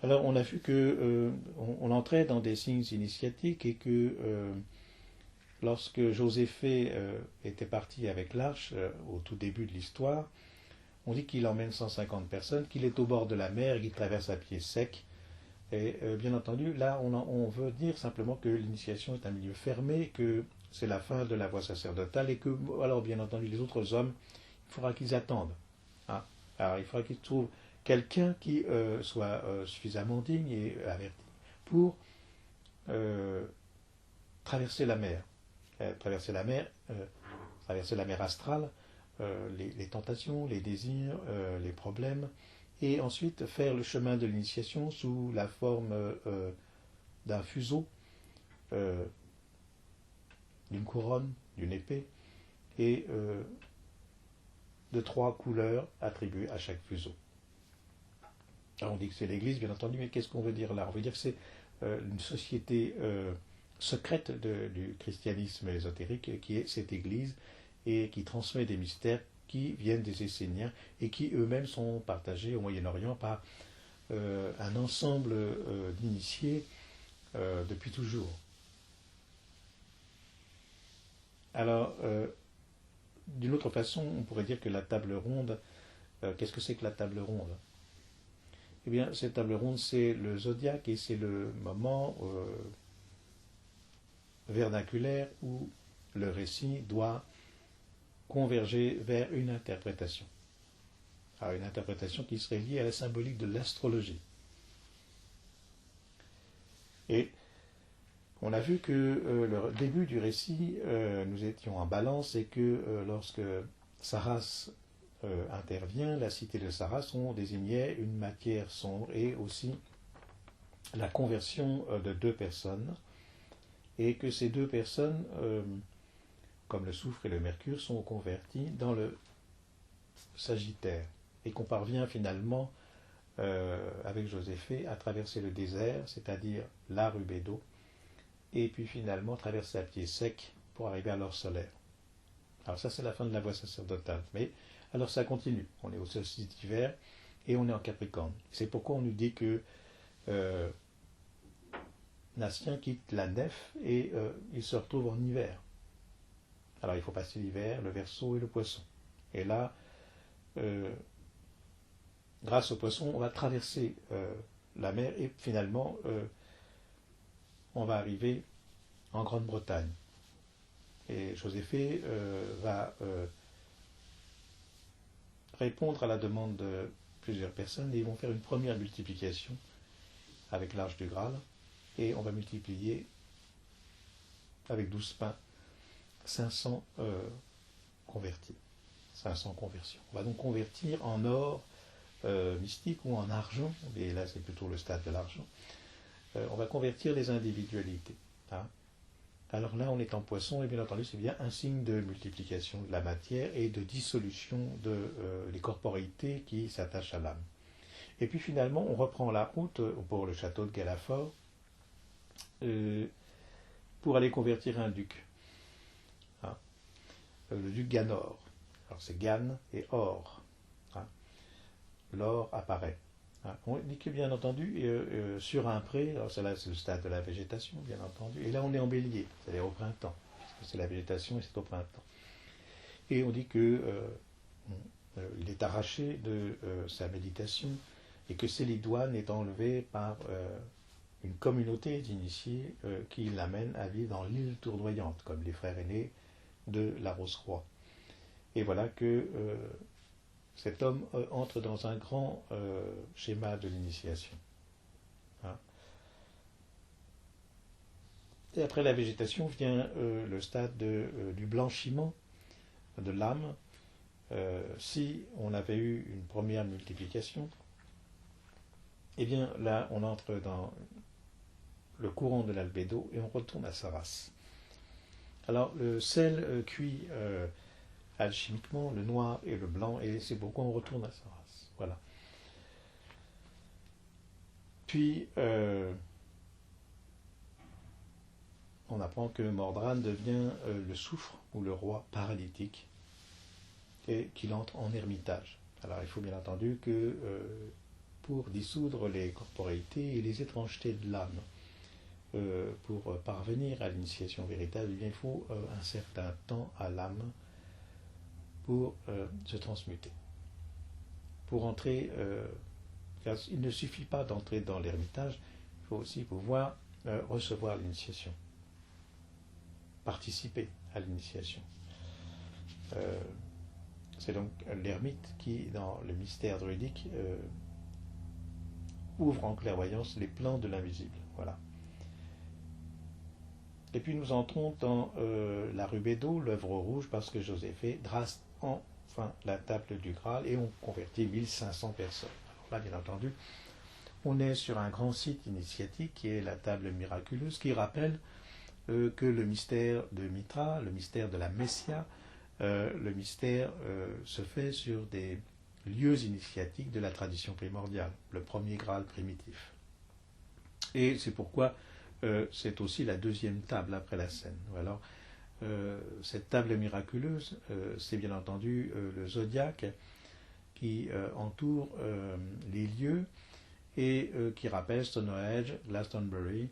S1: Alors on a vu que on entrait dans des signes initiatiques et que lorsque Joséphée était parti avec l'arche au tout début de l'histoire, on dit qu'il emmène 150 personnes, qu'il est au bord de la mer, qu'il traverse à pied sec. Et bien entendu, là, on veut dire simplement que l'initiation est un milieu fermé, que c'est la fin de la voie sacerdotale et que, alors bien entendu, les autres hommes, il faudra qu'ils attendent. Alors il faudra qu'ils trouvent quelqu'un qui soit suffisamment digne et averti pour traverser la mer. Traverser la mer astrale, les tentations, les désirs, les problèmes, et ensuite faire le chemin de l'initiation sous la forme d'un fuseau, d'une couronne, d'une épée, et de 3 couleurs attribuées à chaque fuseau. Alors on dit que c'est l'Église, bien entendu, mais qu'est-ce qu'on veut dire là? On veut dire que c'est une société secrète du christianisme ésotérique qui est cette Église et qui transmet des mystères qui viennent des Esséniens et qui eux-mêmes sont partagés au Moyen-Orient par un ensemble d'initiés depuis toujours. Alors, d'une autre façon, on pourrait dire que la table ronde, qu'est-ce que c'est que la table ronde? Eh bien, cette table ronde, c'est le zodiaque et c'est le moment vernaculaire où le récit doit converger vers une interprétation. Alors, une interprétation qui serait liée à la symbolique de l'astrologie. Et on a vu que le début du récit, nous étions en balance et que lorsque Saras intervient, la cité de Saras, on désignait une matière sombre et aussi la conversion de 2 personnes, et que ces 2 personnes, comme le soufre et le mercure, sont convertis dans le Sagittaire, et qu'on parvient finalement, avec Joséphée, à traverser le désert, c'est-à-dire la rubée d'eau, et puis finalement traverser à pied sec pour arriver à l'or solaire. Alors ça, c'est la fin de la voie sacerdotale. Mais alors ça continue. On est au solstice d'hiver et on est en Capricorne. C'est pourquoi on nous dit que Natien quitte la nef et il se retrouve en hiver. Alors il faut passer l'hiver, le Verseau et le Poisson. Et là, grâce au Poisson, on va traverser la mer et finalement on va arriver en Grande-Bretagne. Et Joséphée va répondre à la demande de plusieurs personnes et ils vont faire une première multiplication avec l'Arche du Graal et on va multiplier avec 12 pains 500 convertis, 500 conversions. On va donc convertir en or mystique ou en argent, et là c'est plutôt le stade de l'argent, on va convertir les individualités. Alors là, on est en Poisson, et bien entendu, c'est bien un signe de multiplication de la matière et de dissolution des corporéités qui s'attachent à l'âme. Et puis finalement, on reprend la route pour le château de Galafort pour aller convertir un duc. Le duc Ganor. Alors c'est Gan et Or. L'or apparaît. On dit que bien entendu, sur un pré, alors là c'est le stade de la végétation, bien entendu, et là on est en bélier, c'est-à-dire au printemps, parce que c'est la végétation et c'est au printemps. Et on dit que il est arraché de sa méditation et que Célidoine est enlevé par une communauté d'initiés qui l'amène à vivre dans l'île tournoyante, comme les frères aînés de la Rose-Croix. Et voilà que cet homme entre dans un grand schéma de l'initiation. Et après la végétation vient le stade du blanchiment de l'âme. Si on avait eu une première multiplication, eh bien là on entre dans le courant de l'albédo et on retourne à sa race. Alors le sel cuit alchimiquement le noir et le blanc, et c'est pourquoi on retourne à sa race. Voilà. Puis on apprend que Mordran devient le soufre ou le roi paralytique et qu'il entre en ermitage. Alors il faut bien entendu que pour dissoudre les corporéités et les étrangetés de l'âme, pour parvenir à l'initiation véritable, il faut un certain temps à l'âme pour se transmuter. Pour entrer, car il ne suffit pas d'entrer dans l'ermitage, il faut aussi pouvoir recevoir l'initiation, participer à l'initiation. C'est donc l'ermite qui, dans le mystère druidique, ouvre en clairvoyance les plans de l'invisible. Voilà. Et puis nous entrons dans la Rubédo, l'œuvre rouge, parce que Joséphée drasse enfin la table du Graal et on convertit 1500 personnes. Alors là, bien entendu, on est sur un grand site initiatique qui est la table miraculeuse, qui rappelle que le mystère de Mitra, le mystère de la Messia, le mystère se fait sur des lieux initiatiques de la tradition primordiale, le premier Graal primitif. Et c'est pourquoi c'est aussi la deuxième table après la scène. Alors, cette table miraculeuse, c'est bien entendu le zodiaque qui entoure les lieux et qui rappelle Stonehenge, Glastonbury,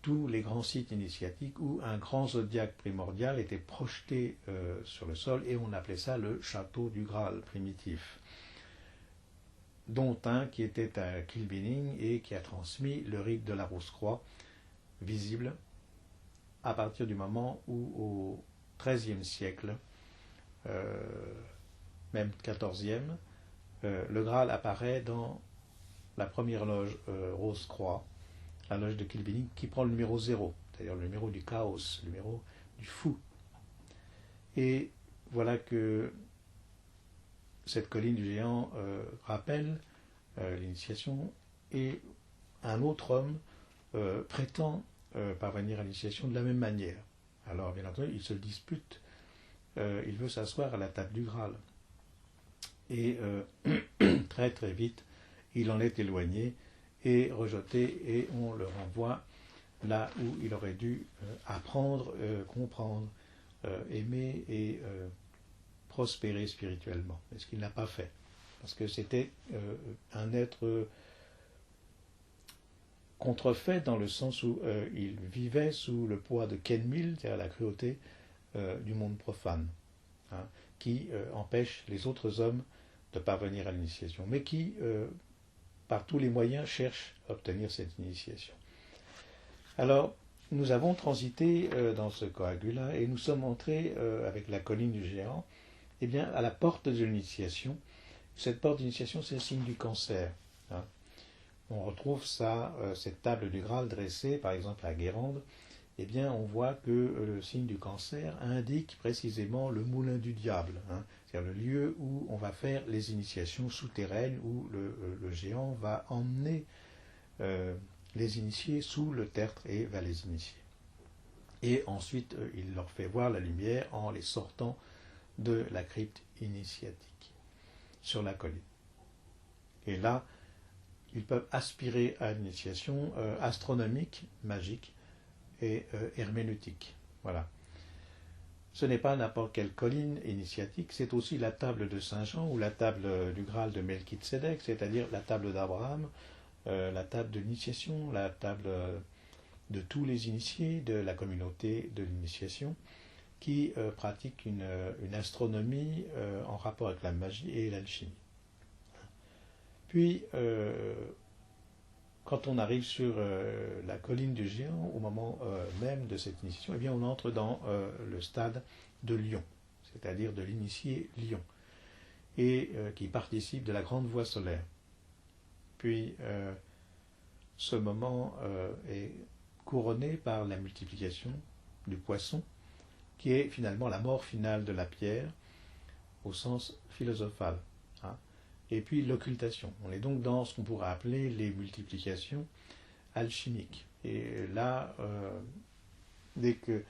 S1: tous les grands sites initiatiques où un grand zodiaque primordial était projeté sur le sol, et on appelait ça le château du Graal primitif, dont un qui était à Kilbening et qui a transmis le rite de la Rose-Croix, visible à partir du moment où, au XIIIe siècle, même XIVe, le Graal apparaît dans la première loge Rose-Croix, la loge de Kilbening, qui prend le numéro 0, c'est-à-dire le numéro du chaos, le numéro du fou. Et voilà que cette colline du géant rappelle l'initiation, et un autre homme prétend parvenir à l'initiation de la même manière. Alors, bien entendu, il se dispute, il veut s'asseoir à la table du Graal. Et très très vite, il en est éloigné et rejeté, et on le renvoie là où il aurait dû apprendre, comprendre, aimer et prospérer spirituellement. Mais ce qu'il n'a pas fait, parce que c'était un être contrefait dans le sens où il vivait sous le poids de Kenmil, c'est-à-dire la cruauté du monde profane, hein, qui empêche les autres hommes de parvenir à l'initiation, mais qui, par tous les moyens, cherche à obtenir cette initiation. Alors, nous avons transité dans ce coagula et nous sommes entrés avec la colline du géant, eh bien, à la porte de l'initiation. Cette porte d'initiation, c'est le signe du cancer. Hein. On retrouve ça, cette table du Graal dressée, par exemple à Guérande. Eh bien, on voit que le signe du cancer indique précisément le moulin du diable, hein, c'est-à-dire le lieu où on va faire les initiations souterraines, où le géant va emmener les initiés sous le tertre et va les initier. Et ensuite, il leur fait voir la lumière en les sortant de la crypte initiatique sur la colline. Et là, ils peuvent aspirer à l'initiation astronomique, magique et herméneutique. Voilà. Ce n'est pas n'importe quelle colline initiatique, c'est aussi la table de Saint-Jean ou la table du Graal de Melchizedek, c'est-à-dire la table d'Abraham, la table de l'initiation, la table de tous les initiés de la communauté de l'initiation, qui pratiquent une astronomie en rapport avec la magie et l'alchimie. Puis, quand on arrive sur la colline du géant, au moment même de cette initiation, eh bien, on entre dans le stade de Lion, c'est-à-dire de l'initié Lion, et qui participe de la grande voie solaire. Puis, ce moment est couronné par la multiplication du poisson, qui est finalement la mort finale de la pierre, au sens philosophal. Hein. Et puis l'occultation. On est donc dans ce qu'on pourrait appeler les multiplications alchimiques. Et là, dès que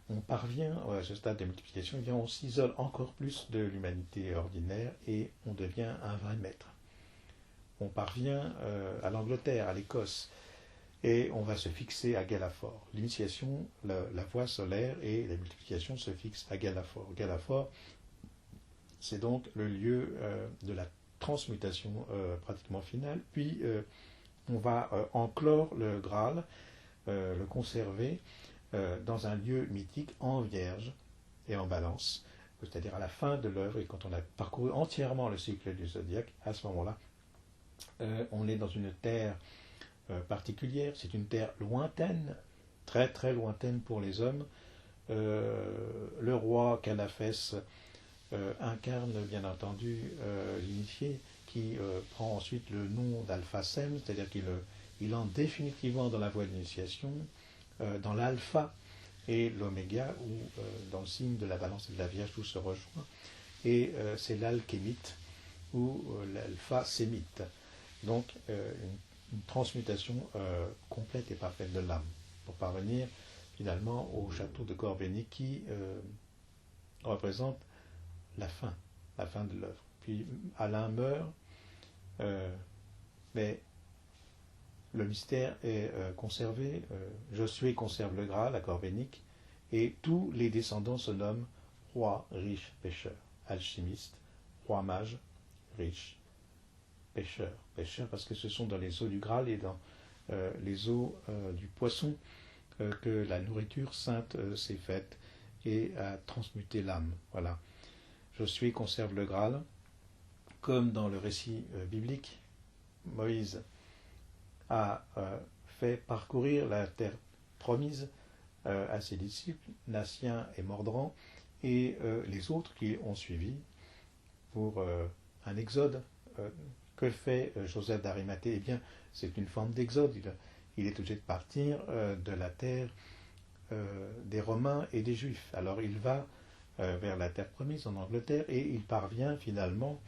S1: on parvient à ce stade de multiplication, eh bien on s'isole encore plus de l'humanité ordinaire et on devient un vrai maître. On parvient à l'Angleterre, à l'Écosse, et on va se fixer à Galafort. L'initiation, la voie solaire et la multiplication se fixent à Galafort. Galafort, c'est donc le lieu de la transmutation pratiquement finale. Puis on va enclore le Graal, le conserver dans un lieu mythique en vierge et en balance, c'est-à-dire à la fin de l'œuvre, et quand on a parcouru entièrement le cycle du zodiaque, à ce moment-là, on est dans une terre particulière, c'est une terre lointaine, très très lointaine pour les hommes. Le roi Canafès incarne bien entendu l'initié qui prend ensuite le nom d'Alphacem, c'est-à-dire qu'il entre définitivement dans la voie d'initiation, dans l'alpha et l'oméga, ou dans le signe de la balance et de la Vierge, tout se rejoint. Et c'est l'alchémite, ou l'alpha sémite. Donc une transmutation complète et parfaite de l'âme, pour parvenir finalement au château de Corbénic qui représente la fin de l'œuvre. Puis Alain meurt, mais le mystère est conservé. Josué conserve le Graal à Corbénic, et tous les descendants se nomment roi, riche, pêcheur, alchimiste, roi mage, riche, pêcheur. Pêcheur parce que ce sont dans les eaux du Graal et dans les eaux du poisson que la nourriture sainte s'est faite et a transmuté l'âme. Voilà. Josué conserve le Graal, comme dans le récit biblique, Moïse a fait parcourir la terre promise à ses disciples, Natien et Mordran, et les autres qui ont suivi pour un exode. Que fait Joseph d'Arimathée? Eh bien, c'est une forme d'exode. Il est obligé de partir de la terre des Romains et des Juifs. Alors il va vers la terre promise en Angleterre et il parvient finalement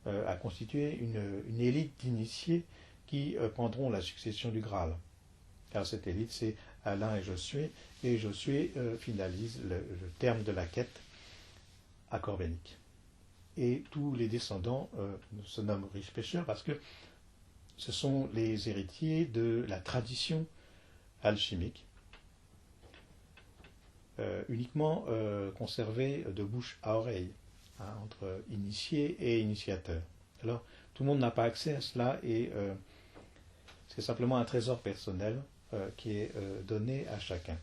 S1: à constituer une élite d'initiés qui prendront la succession du Graal. Car cette élite, c'est Alain et Josué finalise le terme de la quête à Corbénic. Et tous les descendants se nomment riches pêcheurs parce que ce sont les héritiers de la tradition alchimique, uniquement conservée de bouche à oreille, hein, entre initiés et initiateurs. Alors, tout le monde n'a pas accès à cela et c'est simplement un trésor personnel qui est donné à chacun.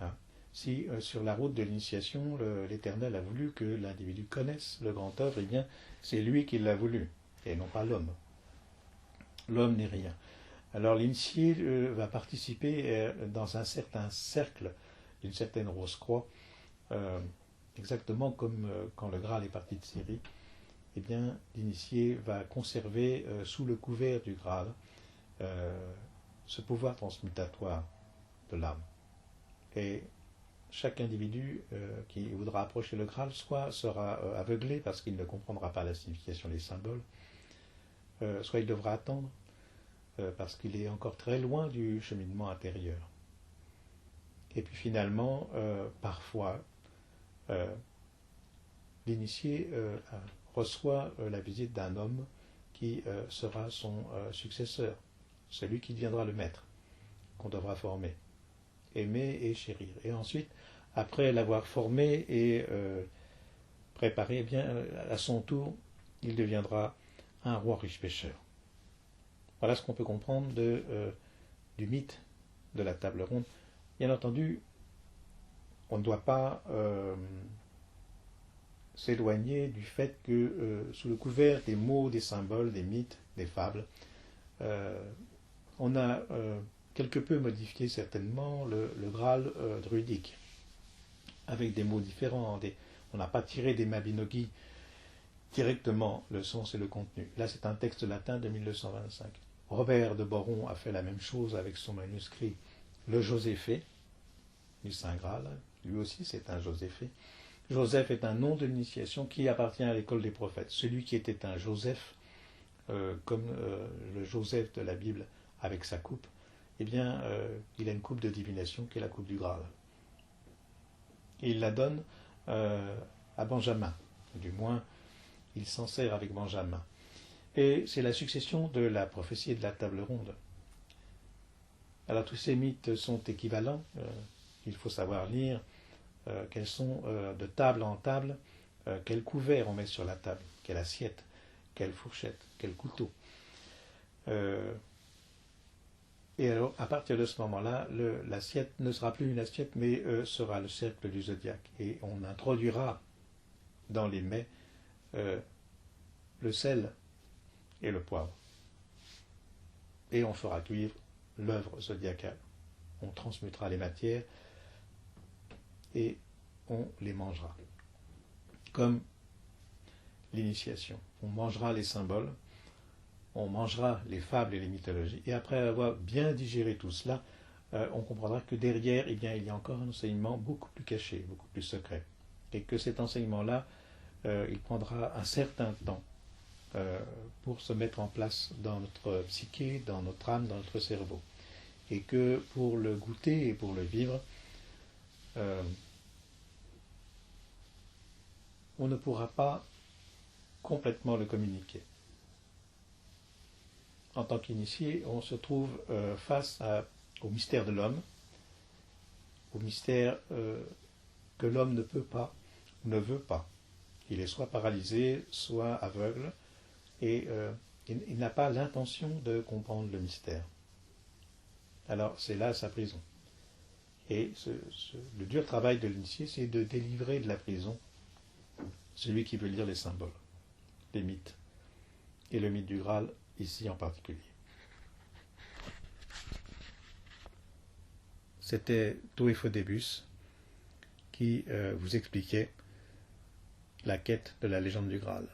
S1: Hein. Si sur la route de l'initiation, l'Éternel a voulu que l'individu connaisse le grand œuvre, eh bien, c'est lui qui l'a voulu, et non pas l'homme. L'homme n'est rien. Alors l'initié va participer dans un certain cercle, d'une certaine rose-croix, exactement comme quand le Graal est parti de Syrie. Eh bien, l'initié va conserver sous le couvert du Graal ce pouvoir transmutatoire de l'âme. Et chaque individu qui voudra approcher le Graal soit sera aveuglé parce qu'il ne comprendra pas la signification des symboles, soit il devra attendre parce qu'il est encore très loin du cheminement intérieur. Et puis finalement, parfois, l'initié reçoit la visite d'un homme qui sera son successeur, celui qui deviendra le maître, qu'on devra former, aimer et chérir. Et ensuite, après l'avoir formé et préparé, eh bien, à son tour, il deviendra un roi riche pêcheur. Voilà ce qu'on peut comprendre du mythe de la table ronde. Bien entendu, on ne doit pas s'éloigner du fait que, sous le couvert des mots, des symboles, des mythes, des fables, on a quelque peu modifié certainement le Graal druidique, avec des mots différents. On n'a pas tiré des Mabinogi directement le sens et le contenu. Là, c'est un texte latin de 1225. Robert de Boron a fait la même chose avec son manuscrit le Joséphée du Saint Graal, lui aussi c'est un Joséphée. Joseph est un nom de l'initiation qui appartient à l'école des prophètes. Celui qui était un Joseph, comme le Joseph de la Bible avec sa coupe, eh bien, il a une coupe de divination qui est la coupe du Graal. Et il la donne à Benjamin, du moins il s'en sert avec Benjamin. Et c'est la succession de la prophétie et de la table ronde. Alors tous ces mythes sont équivalents, il faut savoir lire quels sont de table en table, quel couvert on met sur la table, quelle assiette, quelle fourchette, quel couteau. Et alors, à partir de ce moment-là, l'assiette ne sera plus une assiette, mais sera le cercle du zodiaque. Et on introduira dans les mets le sel et le poivre. Et on fera cuire l'œuvre zodiacale. On transmutera les matières et on les mangera. Comme l'initiation. On mangera les symboles, on mangera les fables et les mythologies. Et après avoir bien digéré tout cela, on comprendra que derrière, eh bien, il y a encore un enseignement beaucoup plus caché, beaucoup plus secret. Et que cet enseignement-là, il prendra un certain temps pour se mettre en place dans notre psyché, dans notre âme, dans notre cerveau. Et que pour le goûter et pour le vivre, on ne pourra pas complètement le communiquer. En tant qu'initié, on se trouve face au mystère de l'homme, au mystère que l'homme ne peut pas, ne veut pas. Il est soit paralysé, soit aveugle, et il n'a pas l'intention de comprendre le mystère. Alors c'est là sa prison. Et le dur travail de l'initié, c'est de délivrer de la prison celui qui veut lire les symboles, les mythes, et le mythe du Graal ici en particulier. C'était Toephodébus qui vous expliquait la quête de la légende du Graal.